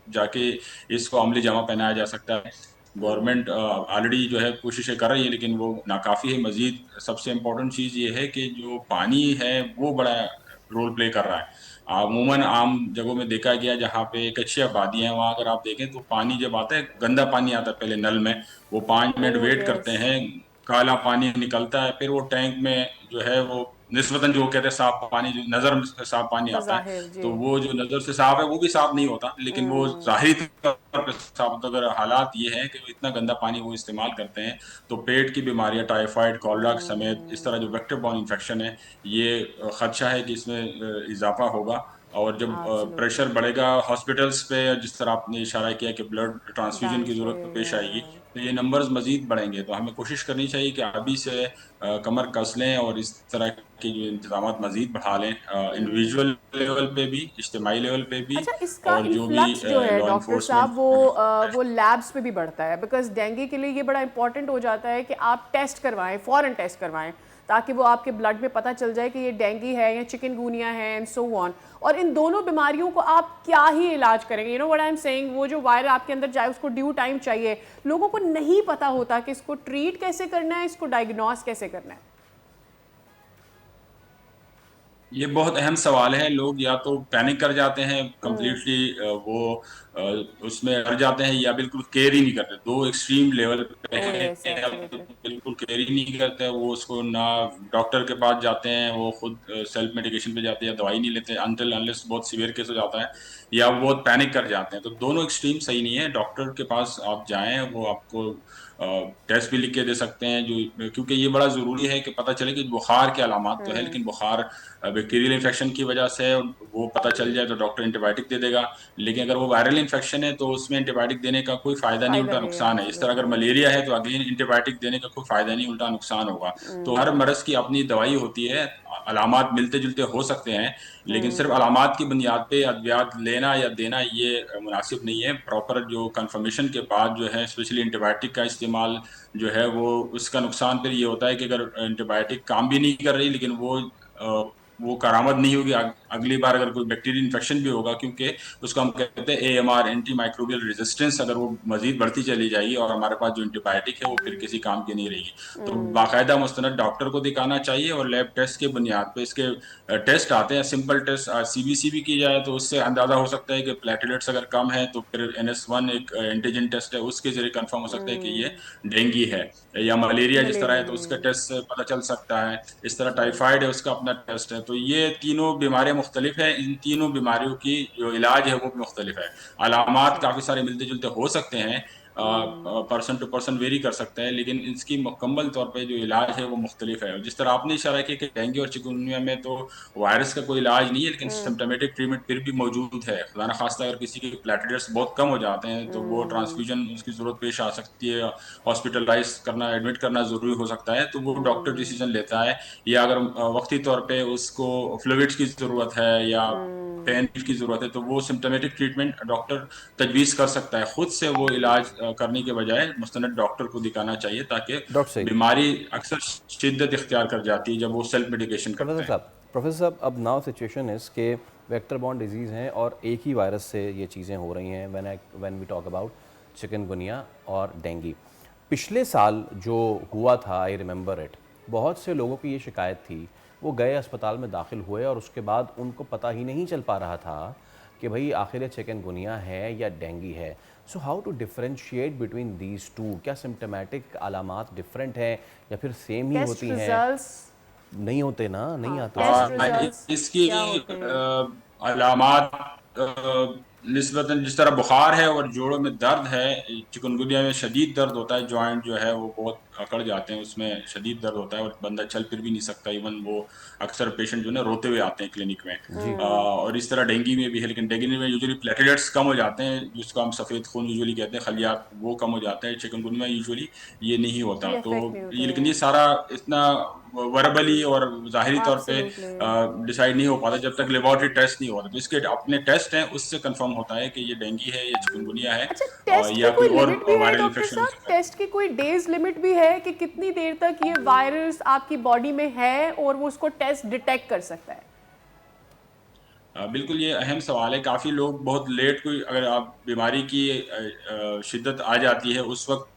जाके इसको अमली जमा पहनाया जा सकता है। गवर्नमेंट ऑलरेडी जो है कोशिशें कर रही है, लेकिन वो नाकाफ़ी है। मज़ीद सबसे इम्पोर्टेंट चीज़ ये है कि जो पानी है वो बड़ा रोल प्ले कर रहा है। अमूमन आम जगहों में देखा गया जहाँ पे एक अच्छी आबादी है, वहाँ अगर आप देखें तो पानी जब आता है, गंदा पानी आता है पहले नल में, वो 5 मिनट वेट करते हैं, काला पानी निकलता है, फिर वो टैंक में जो है वो निस्बतन जो कहते हैं साफ पानी, जो नजर से साफ पानी आता है, तो वो जो नजर से साफ है वो भी साफ नहीं होता, लेकिन वो जाहिरी तौर पर साफ होता है। अगर हालात ये हैं कि इतना गंदा पानी वो इस्तेमाल करते हैं तो पेट की बीमारियां, टाइफाइड, कॉलरा समेत इस तरह जो वेक्टर बॉर्न इन्फेक्शन है, ये खदशा है कि इसमें इजाफा होगा। और जब प्रेशर बढ़ेगा हॉस्पिटल्स पे, जिस तरह आपने इशारा किया कि ब्लड ट्रांसफ्यूजन की जरूरत पेश आएगी, तो ये नंबर्स मजीद बढ़ेंगे। तो हमें कोशिश करनी चाहिए कि अभी से कमर कस लें और इस तरह के जो इंतजाम मजीद बढ़ा लें, इंडिविजुअल लेवल पे भी, इज्तिमाई लेवल पे भी। अच्छा, इसका और जो भी इन्फ्लक्स जो है लॉ डॉक्टर साहब वो लैब्स पे भी बढ़ता है, बिकॉज डेंगू के लिए ये बड़ा इंपॉर्टेंट हो जाता है कि आप टेस्ट करवाएं, फॉरन टेस्ट करवाएं, ताकि वो आपके ब्लड में पता चल जाए कि ये डेंगू है या चिकनगुनिया है एंड सो ऑन। और इन दोनों बीमारियों को आप क्या ही इलाज करेंगे, you know what I am saying, वो जो वायरस आपके अंदर जाए उसको ड्यू टाइम चाहिए। लोगों को नहीं पता होता कि इसको ट्रीट कैसे करना है, इसको डायग्नोस कैसे करना है। ये बहुत अहम सवाल है। लोग या तो पैनिक कर जाते हैं कम्प्लीटली, वो उसमें अड़ जाते हैं, या बिल्कुल केयर ही नहीं करते। दो एक्सट्रीम लेवल पे हैं, बिल्कुल केयर ही नहीं करते। वो उसको ना डॉक्टर के पास जाते हैं, वो खुद सेल्फ मेडिकेशन पे जाते हैं या दवाई नहीं लेते अनटिल अनलेस बहुत सीवियर केस हो जाता है, या वो बहुत पैनिक कर जाते हैं। तो दोनों एक्सट्रीम सही नहीं है। डॉक्टर के पास आप जाएं, वो आपको टेस्ट भी लिख के दे सकते हैं, जो क्योंकि ये बड़ा ज़रूरी है कि पता चले कि बुखार के अलामात तो है, लेकिन बुखार बैक्टीरियल इन्फेक्शन की वजह से वो पता चल जाए तो डॉक्टर एंटीबायोटिक दे देगा। लेकिन अगर वो वायरल इन्फेक्शन है तो उसमें एंटीबायोटिक देने का कोई फ़ायदा नहीं, उल्टा नुकसान है। इस तरह अगर मलेरिया है तो अगेन एंटीबायोटिक देने का कोई फ़ायदा नहीं, उल्टा नुकसान होगा। तो हर मरज़ की अपनी दवाई होती है, अलामात मिलते जुलते हो सकते हैं, लेकिन सिर्फ अलामात की बुनियाद पे अद्वियात लेना या देना ये मुनासिब नहीं है। प्रॉपर जो कंफर्मेशन के बाद जो है, स्पेशली एंटीबायोटिक का इस्तेमाल जो है, वो उसका नुकसान फिर ये होता है कि अगर एंटीबायोटिक काम भी नहीं कर रही, लेकिन वो करामद नहीं होगी अगली बार अगर कोई बैक्टीरियल इन्फेक्शन भी होगा, क्योंकि उसको हम कहते हैं AMR, एंटी माइक्रोबियल रेजिस्टेंस, अगर वो मजीद बढ़ती चली जाएगी और हमारे पास जो एंटीबायोटिक है वो फिर किसी काम की नहीं रहेगी। तो बाकायदा मुस्तनद डॉक्टर को दिखाना चाहिए और लैब टेस्ट के बुनियाद पे इसके टेस्ट आते हैं, सिंपल टेस्ट CBC भी की जाए तो उससे अंदाजा हो सकता है कि प्लेटलेट्स अगर कम है तो फिर NS1 एक एंटीजन टेस्ट है, उसके जरिए कंफर्म हो सकता है कि ये डेंगू है, या मलेरिया जिस तरह है तो उसका टेस्ट से पता चल सकता है। इस तरह टाइफाइड है, उसका अपना टेस्ट है। तो ये तीनों बीमारियां मुख्तलिफ है, इन तीनों बीमारियों की जो इलाज है वो भी मुख्तलिफ है। अलामात काफ़ी सारे मिलते जुलते हो सकते हैं, पर्सन टू पर्सन वेरी कर सकता है, लेकिन इसकी मुकम्मल तौर पे जो इलाज है वो मुख्तलिफ है। जिस तरह आपने इशारा किया कि डेंगू और चिकनगुनिया में तो वायरस का कोई इलाज नहीं है, लेकिन सिम्टोमेटिक ट्रीटमेंट फिर भी मौजूद है। खुदा न खास्ता अगर किसी के प्लेटलेट्स बहुत कम हो जाते हैं तो वो ट्रांसफ्यूजन उसकी ज़रूरत पेश आ सकती है, हॉस्पिटलाइज करना, एडमिट करना ज़रूरी हो सकता है, तो वो डॉक्टर डिसीजन लेता है। या अगर वक्ती तौर पे उसको फ्लूइड्स की ज़रूरत है या पेन की ज़रूरत है तो वो सिम्टोमेटिक ट्रीटमेंट डॉक्टर तजवीज़ कर सकता है। खुद से वो इलाज करने के बजाय मुस्तनद डॉक्टर को दिखाना चाहिए, ताकि बीमारी अक्सर शिद्दत इख्तियार कर जाती है जब वो सेल्फ मेडिकेशन करते हैं। प्रोफेसर साहब, अब नाउ सिचुएशन इज़ के वेक्टर बॉर्न डिजीज़ हैं और एक ही वायरस से ये चीज़ें हो रही हैं। When we talk about chikungunya और डेंगू, पिछले साल जो हुआ था, आई रिमेंबर इट, बहुत से लोगों की ये शिकायत थी, वो गए अस्पताल में दाखिल हुए और उसके बाद उनको पता ही नहीं चल पा रहा था कि भाई आखिर ये चिकनगुनिया है या डेंगू है। So how to differentiate between these two? क्या सिम्टोमेटिक अलामात डिफरेंट हैं या फिर सेम ही होती हैं? नहीं होते ना, नहीं आते इसकी अलामात निस्बतन जिस तरह बुखार है और जोड़ों में दर्द है, चिकनगुनिया में शदीद दर्द होता है, जॉइंट जो है वो बहुत अकड़ जाते हैं, उसमें शदीद दर्द होता है और बंदा चल फिर भी नहीं सकता। इवन वो अक्सर पेशेंट जो है रोते हुए आते हैं क्लिनिक में। और इस तरह डेंगू में भी है, लेकिन डेंगू में यूजुअली प्लेटलेट्स कम हो जाते हैं, जिसको हम सफ़ेद खून यूजुअली कहते हैं, खलियात, वो कम हो जाते हैं। चिकनगुनिया में यूजुअली ये नहीं होता। तो लेकिन ये सारा इतना वर्बली और ज़ाहिरी तौर पे डिसाइड नहीं हो पाता जब तक लेबॉरेटरी टेस्ट नहीं होता। तो इसके अपने टेस्ट हैं, उससे कंफर्म होता है कि ये डेंगू है या चिकनगुनिया है। या कोई और वायरल इन्फेक्शन। टेस्ट की कोई डेज लिमिट भी है कि कितनी देर तक ये वायरस आपकी बॉडी में है और वो उसको टेस्ट डिटेक्ट कर सकता है? बिल्कुल, ये अहम सवाल है। काफ़ी लोग बहुत लेट, कोई अगर आप बीमारी की शिद्दत आ जाती है उस वक्त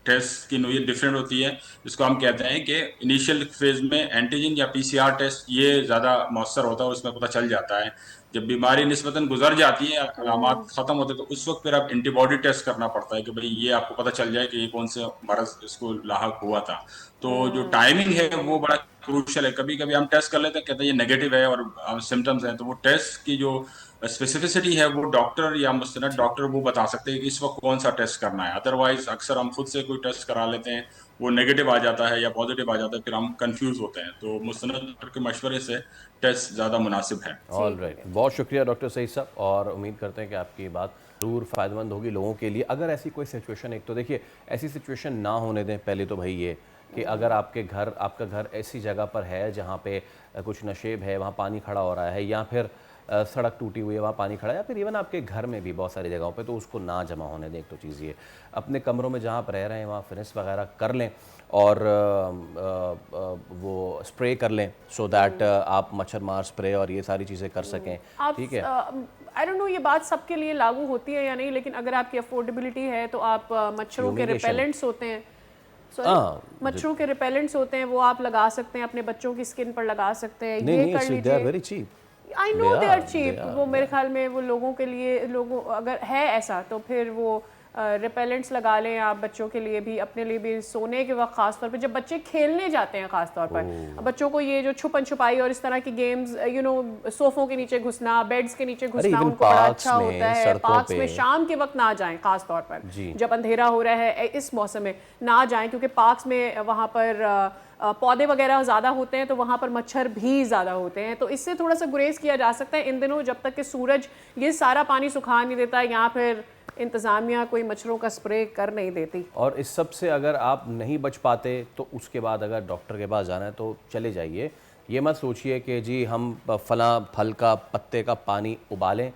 टेस्ट की नोयत डिफरेंट होती है, जिसको हम कहते हैं कि इनिशियल फेज में एंटीजन या पीसीआर टेस्ट ये ज़्यादा मौसर होता है, उसमें पता चल जाता है। जब बीमारी निस्बतन गुजर जाती है, अलामात खत्म होते हैं, तो उस वक्त फिर आप एंटीबॉडी टेस्ट करना पड़ता है कि भाई ये आपको पता चल जाए कि ये कौन से मरज इसको लाहक हुआ था। तो जो टाइमिंग है वो बड़ा क्रूशल है। कभी कभी हम टेस्ट कर लेते हैं, कहते हैं ये नेगेटिव है और सिम्टम्स हैं, तो वो टेस्ट की जो स्पेसिफिसिटी है वो डॉक्टर या मुस्तनद डॉक्टर वो बता सकते हैं कि इस वक्त कौन सा टेस्ट करना है। अदरवाइज अक्सर हम खुद से कोई टेस्ट करा लेते हैं, वो नेगेटिव आ जाता है या पॉजिटिव आ जाता है, फिर हम कंफ्यूज होते हैं। तो मुस्तनद डॉक्टर के मशवरे से टेस्ट ज़्यादा मुनासिब है। ऑल राइट, बहुत शुक्रिया डॉक्टर सईद साहब, और उम्मीद करते हैं कि आपकी बात ज़रूर फ़ायदेमंद होगी लोगों के लिए। अगर ऐसी कोई सिचुएशन, एक तो देखिए ऐसी सिचुएशन ना होने दें पहले तो भाई ये कि अगर आपका घर ऐसी जगह पर है जहाँ पे कुछ नशेब है, वहाँ पानी खड़ा हो रहा है, या फिर सड़क टूटी हुई है वहाँ पानी खड़ा है, या फिर इवन आपके घर में भी बहुत सारी जगहों पे, तो उसको ना जमा होने दें। एक तो चीज़ ये, अपने कमरों में जहाँ आप रह रहे हैं वहाँ फिनिश वगैरह कर लें और वो स्प्रे कर लें, सो दैट आप मच्छर मार स्प्रे और ये सारी चीज़ें कर सकें। ठीक है, आई डोंट नो ये बात सबके लिए लागू होती है या नहीं, लेकिन अगर आपकी अफोर्डेबिलिटी है तो आप मच्छरों के रिपेलेंट्स होते हैं, मच्छरों के रिपेलेंट्स होते हैं, वो आप लगा सकते हैं, अपने बच्चों की स्किन पर लगा सकते हैं। ये कर लीजिए, I know they are cheap. वो मेरे ख्याल में वो लोगों के लिए, लोगों अगर है ऐसा तो फिर वो रिपेलेंट्स लगा लें आप बच्चों के लिए भी, अपने लिए भी। सोने के वक्त खास तौर पे जब बच्चे खेलने जाते हैं खास तौर पर, बच्चों को ये जो छुपन छुपाई और इस तरह की गेम्स, यू नो, सोफों के नीचे घुसना, बेड्स के नीचे घुसना, उनको बड़ा अच्छा होता है। पार्क्स में शाम के वक्त ना जाएं, खास तौर पर जब अंधेरा हो रहा है इस मौसम में ना जाएं, क्योंकि पार्क्स में वहाँ पर पौधे वगैरह ज़्यादा होते हैं, तो वहाँ पर मच्छर भी ज़्यादा होते हैं। तो इससे थोड़ा सा गुरेज किया जा सकता है इन दिनों, जब तक कि सूरज ये सारा पानी सुखा नहीं देता, या फिर इंतज़ामिया कोई मच्छरों का स्प्रे कर नहीं देती। और इस सब से अगर आप नहीं बच पाते तो उसके बाद अगर डॉक्टर के पास जाना है तो चले जाइए। ये मत सोचिए कि जी हम फला फल का पत्ते का पानी उबालें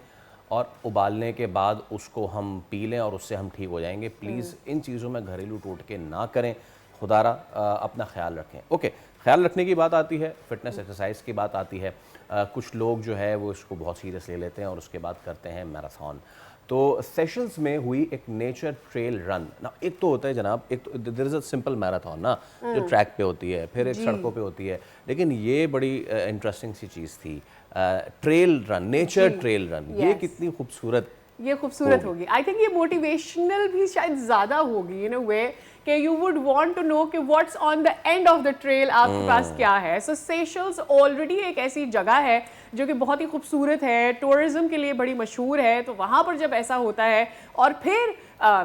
और उबालने के बाद उसको हम पी लें और उससे हम ठीक हो जाएंगे। प्लीज़ इन चीज़ों में घरेलू टोटके ना करें, खुदारा अपना ख्याल रखें। ओके, ख्याल रखने की बात आती है, फिटनेस एक्सरसाइज की बात आती है। कुछ लोग जो है वो इसको बहुत सीरियस ले लेते हैं और उसके बाद करते हैं मैराथन। तो सेशल्स में हुई एक नेचर ट्रेल रन ना, एक तो होता है जनाब, एक तो there is a simple marathon ना जो ट्रैक पे होती है, फिर एक सड़कों पे होती है, लेकिन ये बड़ी इंटरेस्टिंग सी चीज़ थी, trail run, nature trail run. ये कितनी खूबसूरत, ये खूबसूरत होगी। आई थिंक ये मोटिवेशनल भी शायद ज़्यादा होगी इन अ वे कि you would want to know कि what's on the end of the trail, आपके पास क्या है। सो सेशल्स ऑलरेडी एक ऐसी जगह है जो कि बहुत ही खूबसूरत है, टूरिज्म के लिए बड़ी मशहूर है। तो वहाँ पर जब ऐसा होता है, और फिर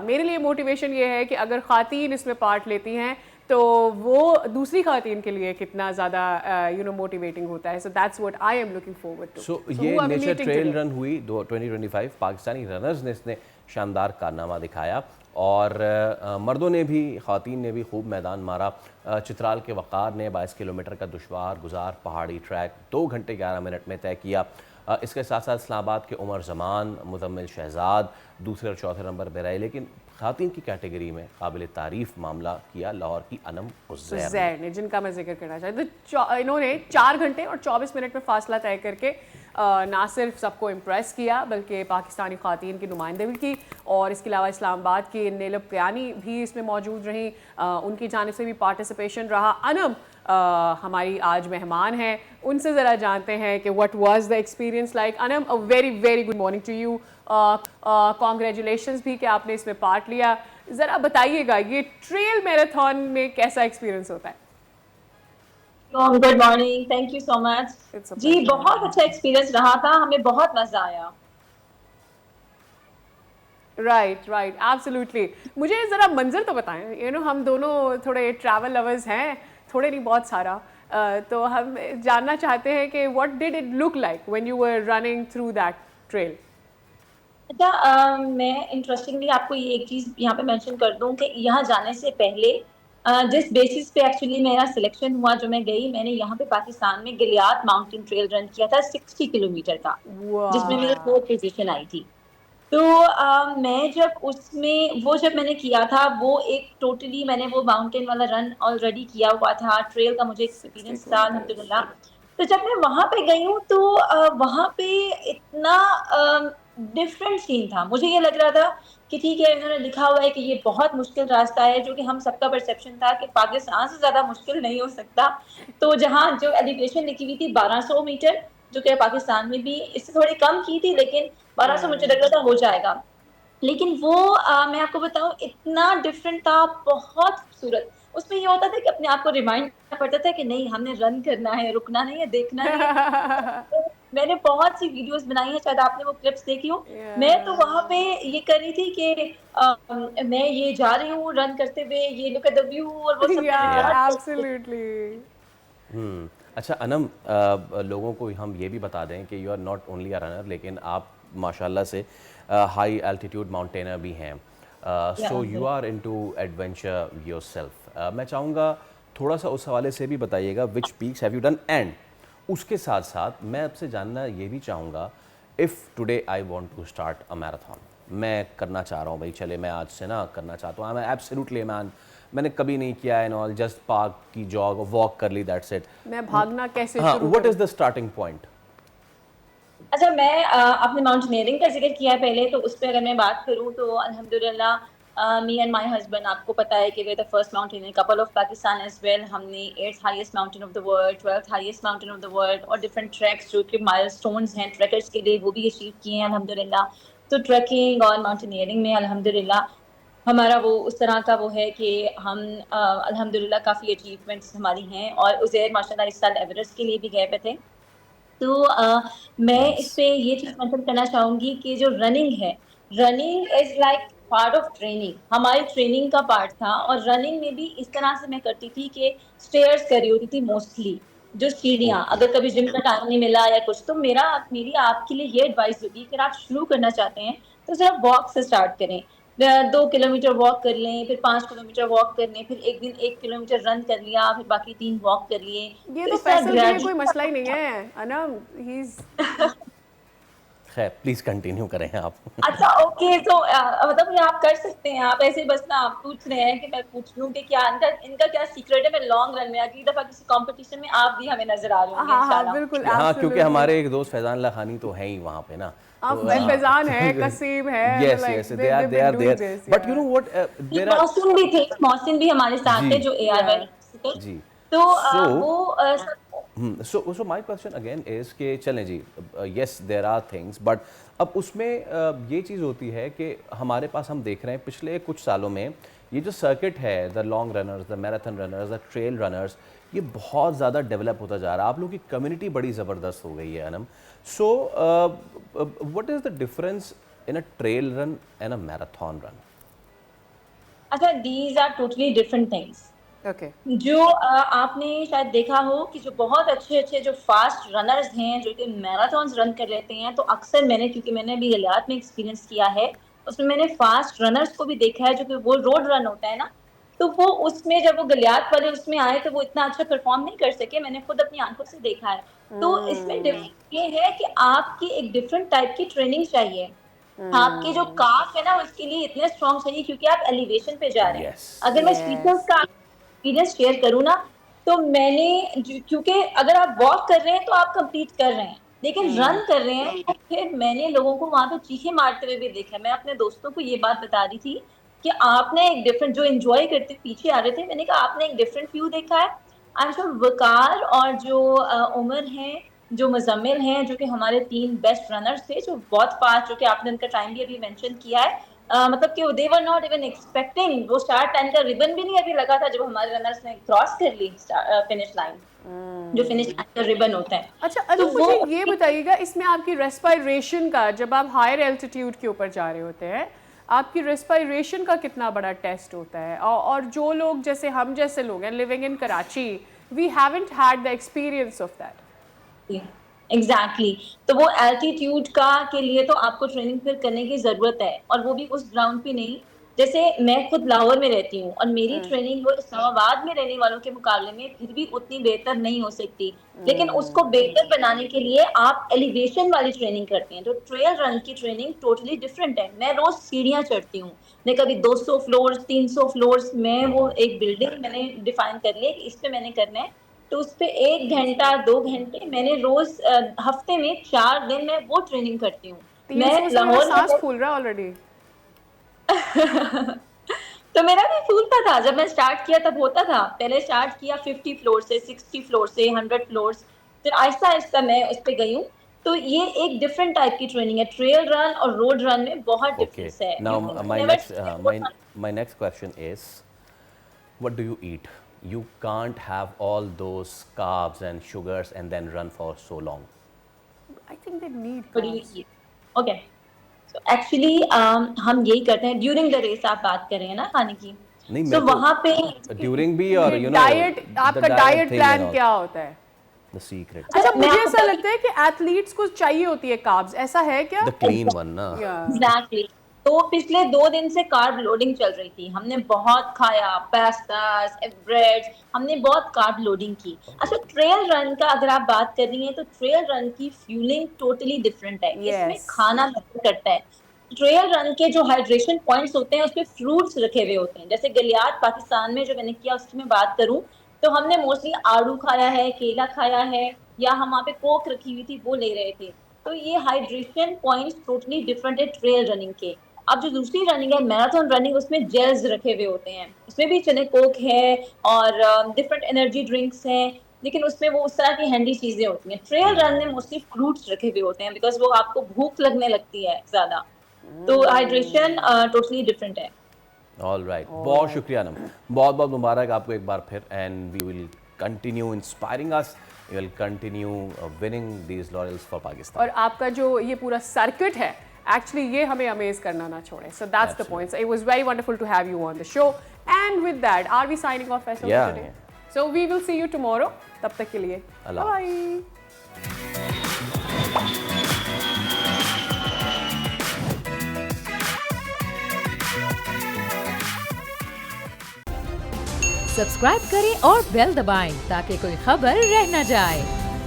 मेरे लिए मोटिवेशन ये है कि अगर ख़ातीन इसमें पार्ट लेती हैं तो वो दूसरी ख़ातीन के लिए कितना ज़्यादा यू नो मोटिवेटिंग होता है। So that's what I am looking forward to. So ये नेचर ट्रेल रन हुई 2025, पाकिस्तानी रनर्स ने इसने शानदार कारनामा दिखाया और मर्दों ने भी, ख़ातीन ने भी खूब मैदान मारा। चित्राल के वक़ार ने 22 किलोमीटर का दुश्वार गुजार पहाड़ी ट्रैक 2 घंटे 11 मिनट में तय किया। इसके साथ साथ इस्लामाबाद के उमर जमान, मुज़म्मिल शहजाद दूसरे और चौथे नंबर पर रहे, लेकिन ख़ातीन की कैटेगरी में काबिल तारीफ़ मामला किया लाहौर की अनम उज़ैर ने, जिनका मैं जिक्र करना चाहती हूँ। तो इन्होंने 4 घंटे और 24 मिनट में फ़ासला तय करके ना सिर्फ सबको इम्प्रेस किया बल्कि पाकिस्तानी ख़ातीन की नुमाइंदगी की। और इसके अलावा इस्लामाबाद की नीलम क़यानी भी इसमें मौजूद रहीं, उनकी जानिब से भी पार्टिसिपेशन रहा। अनम हमारी आज मेहमान हैं, उनसे ज़रा जानते हैं कि what was the experience like. Anam, a very very good morning to you, congratulations भी कि आपने इसमें पार्ट लिया। ज़रा बताइएगा ये ट्रेल मैराथन में कैसा एक्सपीरियंस होता है? Good morning, thank you so much. जी बहुत अच्छा एक्सपीरियंस रहा था, हमें बहुत मजा आया। Right, absolutely. मुझे ज़रा मंजर तो बताएं, यू नो हम दोनों थोड़े ट्रैवल लवर्स हैं, थोड़े नहीं बहुत सारा, तो हम जानना चाहते हैं कि what did it look like when you were running through that trail. अच्छा, मैं इंटरेस्टिंगली आपको ये एक चीज़ यहाँ पे मेंशन कर दूँ कि यहाँ जाने से पहले जिस बेसिस पे एक्चुअली मेरा सिलेक्शन हुआ, जो मैं गई, मैंने यहाँ पे पाकिस्तान में गिलियात माउंटेन ट्रेल रन किया था 60 किलोमीटर का, जिसमें मेरी 4th पोजीशन आई थी। तो मैं जब मैंने किया था, वो एक टोटली मैंने वो माउंटेन वाला रन ऑलरेडी किया हुआ था, ट्रेल का मुझे एक्सपीरियंस था अल्हम्दुलिल्लाह। तो जब मैं वहाँ पे गई हूँ तो वहाँ पे इतना डिफरेंट सीन था। मुझे ये लग रहा था कि ठीक है, इन्होंने लिखा हुआ है कि ये बहुत मुश्किल रास्ता है, जो कि हम सबका परसेप्शन था कि पाकिस्तान से ज़्यादा मुश्किल नहीं हो सकता। तो जहाँ जो एलिवेशन लिखी हुई थी 1200 मीटर, जो कि पाकिस्तान में भी इससे थोड़ी कम की थी, लेकिन 1200 मुझे लग रहा था हो जाएगा। लेकिन वो मैं आपको बताऊँ इतना डिफरेंट था, बहुत खूबसूरत। उसमें ये होता था कि अपने आप को रिमाइंड करना पड़ता था कि नहीं, हमने रन करना है, रुकना नहीं है, देखना नहीं है। तो मैंने बहुत सी वीडियोज़ बनाई हैं, शायद आपने वो क्लिप्स देखी हो। मैं तो वहाँ पे ये कर रही थी कि मैं ये जा रही हूँ रन करते हुए, ये लुक एट द व्यू और वो सब मैं रिकॉर्ड एब्सोल्युटली। अच्छा अनम, लोगों को हम ये भी बता दें कि you are not only a runner, लेकिन आप माशाल्लाह से हाई एल्टीट्यूड माउंटेनर भी हैं। So you are into adventure yourself. मैं चाहूँगा थोड़ा सा उस हवाले से भी बताइएगा, which peaks have you done, and उसके साथ साथ मैं आपसे जानना ये भी चाहूँगा, if today I want to start a marathon, मैं करना चाह रहा हूँ भाई, चले मैं आज से ना करना चाहता हूँ, मैं एब्सोल्युटली मैन, मैंने कभी नहीं किया है ऑल, जस्ट पार्क की जॉग वॉक कर ली, दैट्स इट, मैं भागना कैसे हाँ, शुरू व्हाट करूं? Is the starting point? अच्छा, मैं आपने माउंटेनियरिंग का जिक्र किया है पहले, तो उस पे अगर मैं बात करूँ तो अल्हम्दुलिल्लाह मी एंड माय हस्बैंड, आपको पता है कि we the first mountaineer couple of Pakistan as well. हमने 8th highest mountain of the world, 12th highest mountain of the world और डिफरेंट ट्रैक्स जो कि माइलस्टोन्स हैं ट्रैकर्स के लिए, वो भी अचीव किए हैं अल्हम्दुलिल्लाह। तो ट्रैकिंग और माउंटेनियरिंग में अल्हम्दुलिल्लाह हमारा वो उस तरह का वो है कि हम अल्हम्दुलिल्लाह काफ़ी अचीवमेंट्स हमारी हैं। और उज़ैर माशाल्लाह इस साल एवरेस्ट के लिए भी गए पे थे। तो मैं इस पे ये चीज़ मेंशन करना चाहूँगी कि जो रनिंग है, running is like part of training, हमारी ट्रेनिंग का पार्ट था। और रनिंग में भी इस तरह से मैं करती थी कि स्टेयर्स करी होती थी मोस्टली, जो सीढ़ियाँ, अगर कभी जिम का टाइम नहीं मिला या कुछ, तो मेरी आपके लिए ये एडवाइस होगी कि अगर आप शुरू करना चाहते हैं तो सिर्फ वॉक से स्टार्ट करें। 2 किलोमीटर वॉक कर लें, फिर 5 किलोमीटर वॉक कर लें, फिर एक दिन 1 किलोमीटर रन कर लिया, फिर बाकी 3 वॉक कर लिए। ये तो तो इस तरह फैसल के लिए कोई ग्रेजुअली मसला ही नहीं है अनम, ही इज खैर प्लीज कंटिन्यू करें आप। अच्छा, ओके, तो मतलब ये आप कर सकते हैं, आप ऐसे बस ना आप पूछ रहे हैं कि मैं पूछ लूं कि क्या इनका क्या सीक्रेट है। मैं लॉन्ग रन में अगली दफा किसी कंपटीशन में आप भी हमें नजर आ रहे होंगे हाँ इंशाल्लाह। बिल्कुल, हाँ, क्योंकि हमारे एक दोस्त फैजान लखानी तो है ही वहाँ पे ना, आप फैजान है, कसीम है, yes yes they are there, but you know what, there are मौसिन भी थे, मौसिन भी हमारे साथ थे जो ARY थे। जी, तो वो so my question again is कि चलें जी, yes there are things, but अब उसमें ये चीज़ होती है कि हमारे पास हम देख रहे हैं पिछले कुछ सालों में ये जो सर्किट है, the long runners, the marathon runners, the trail runners, ये बहुत ज़्यादा डेवलप होता जा रहा है। आप लोग की कम्युनिटी बड़ी ज़बरदस्त हो गई है Anam. So what is the difference in a trail run and a marathon run? अच्छा, these are totally different things. Okay, जो आपने शायद देखा हो कि जो बहुत अच्छे जो फास्ट रनर्स हैं जो कि मैराथन्स रन कर लेते हैं, तो अक्सर मैंने, क्योंकि मैंने अभी गलियात में एक्सपीरियंस किया है, उसमें मैंने फास्ट रनर्स को भी देखा है जो कि वो रोड रन होता है ना, तो वो उसमें जब वो गलियात वाले उसमें आए तो वो इतना अच्छा परफॉर्म नहीं कर सके। मैंने खुद अपनी आंखों से देखा है। तो इसमें डिफरेंस ये है कि आपकी एक डिफरेंट टाइप की ट्रेनिंग चाहिए। आपके जो काफ है ना उसके लिए इतने स्ट्रॉन्ग चाहिए, क्योंकि आप एलिवेशन पे जा रहे हैं। अगर मैं स्पीकर्स का एक्सपीरियंस शेयर करूँ ना, तो मैंने क्योंकि अगर आप वॉक कर रहे हैं तो आप कंप्लीट कर रहे हैं, लेकिन रन कर रहे हैं तो फिर मैंने लोगों को वहां पे चीखें मारते हुए भी देखा है। मैं अपने दोस्तों को ये बात बता रही थी कि आपने एक डिफरेंट, जो एंजॉय करते पीछे आ रहे थे, मैंने कहा आपने एक डिफरेंट व्यू देखा है। आई एम श्योर वकार और जो उमर हैं, जो मुजम्मिल हैं, जो कि हमारे 3 बेस्ट रनर्स थे, जो बहुत फास्ट, जो कि आपने उनका टाइम भी अभी मेंशन किया है, मतलब कि दे वर नॉट इवन एक्सपेक्टिंग, वो स्टार्ट टाइम का रिबन भी नहीं अभी लगा था जब हमारे रनर्स ने क्रॉस कर ली फिनिश लाइन, जो फिनिश लाइन का रिबन होता है। अच्छा अनु, मुझे ये बताइएगा, इसमें आपकी रेस्पिरेशन का, जब आप हायर एल्टीट्यूड के ऊपर जा रहे होते हैं, आपकी रेस्पिरेशन का कितना बड़ा टेस्ट होता है? और जो लोग जैसे हम जैसे लोग हैं living in Karachi, we haven't had the experience of that. Exactly तो वो एल्टीट्यूड का के लिए तो आपको ट्रेनिंग फिर करने की जरूरत है, और वो भी उस ग्राउंड पे नहीं। जैसे मैं खुद लाहौर में रहती हूँ और मेरी ट्रेनिंग वो इस्लामाबाद में रहने वालों के मुकाबले में फिर भी उतनी बेहतर नहीं हो सकती, लेकिन उसको बेहतर बनाने के लिए आप एलिवेशन वाली ट्रेनिंग करते हैं। तो ट्रेल रन की ट्रेनिंग टोटली डिफरेंट है। मैं रोज सीढ़ियाँ चढ़ती हूँ, मैं कभी 200 फ्लोर्स 300 फ्लोर्स में, वो एक बिल्डिंग मैंने डिफाइन कर ली इस पे मैंने करना है, तो उस पे 1 घंटा 2 घंटे मैंने रोज हफ्ते में 4 दिन मैं वो ट्रेनिंग करती हूँ। मैं लाहौर सांस फूल रहा ऑलरेडी। तो मेरा भी फूलता था जब मैं स्टार्ट किया, तब होता था। पहले स्टार्ट किया 50 फ्लोर से, 60 फ्लोर से, 100 फ्लोर, फिर आहिस्ता आहिस्ता मैं उस पे गई हूँ। तो ये एक डिफरेंट टाइप की ट्रेनिंग है। ट्रेल रन और रोड रन में बहुत डिफरेंस है। Now my next question is, what do you eat? You can't have all those carbs and sugars and then run for so long. I think they need What do you eat? Okay. So actually हम यही करते हैं during the race. आप बात कर रहे हैं ना खाने की, नहीं, तो वहाँ पे ड्यूरिंग भी और डाइट, आपका डाइट प्लान क्या होता है? The secret. अच्छा, मुझे ऐसा लगता है कि एथलीट्स को चाहिए होती है कार्ब्स, ऐसा है क्या? The clean one ना। Exactly. तो पिछले 2 दिन से कार्ब लोडिंग चल रही थी, हमने बहुत खाया, पास्तास, ब्रेड्स, हमने बहुत कार्ब लोडिंग की। अच्छा, ट्रेल रन का अगर आप बात कर रही हैं तो ट्रेल रन की फ्यूलिंग टोटली डिफरेंट है। इसमें खाना मैटर करता है। ट्रेल रन के जो हाइड्रेशन पॉइंट्स होते हैं उसमें फ्रूट्स रखे हुए होते हैं। जैसे गलियात पाकिस्तान में जो मैंने किया उसकी मैं बात करूं तो हमने मोस्टली आड़ू खाया है, केला खाया है, या हम वहाँ पे कोक रखी हुई थी वो ले रहे थे। तो ये हाइड्रेशन पॉइंट्स टोटली डिफरेंट है ट्रेल रनिंग के। अब जो दूसरी रनिंग है मैराथन रनिंग, उसमें जेल्स रखे हुए होते हैं, उसमें भी चने कोक है और डिफरेंट एनर्जी ड्रिंक्स हैं, लेकिन उसमें वो उस तरह की हैंडी चीजें होती हैं। ट्रेल रन में मोस्टली फ्रूट्स रखे हुए होते हैं बिकॉज वो आपको भूख लगने लगती है ज्यादा, तो हाइड्रेशन टोटली डिफरेंट है। ऑल राइट, बहुत शुक्रिया नम, बहुत बहुत मुबारक आपको एक बार फिर, and we will continue inspiring us, we will continue winning these laurels for Pakistan. और आपका जो ये पूरा सर्किट है एक्चुअली ये हमें अमेज करना ना छोड़े। So that's the point. It was very wonderful to have you on the show, and with that are we signing off Faisal today. So we will see you tomorrow. तब तक के लिए बाय। सब्सक्राइब करें और bell दबाएं ताकि कोई खबर रह न जाए।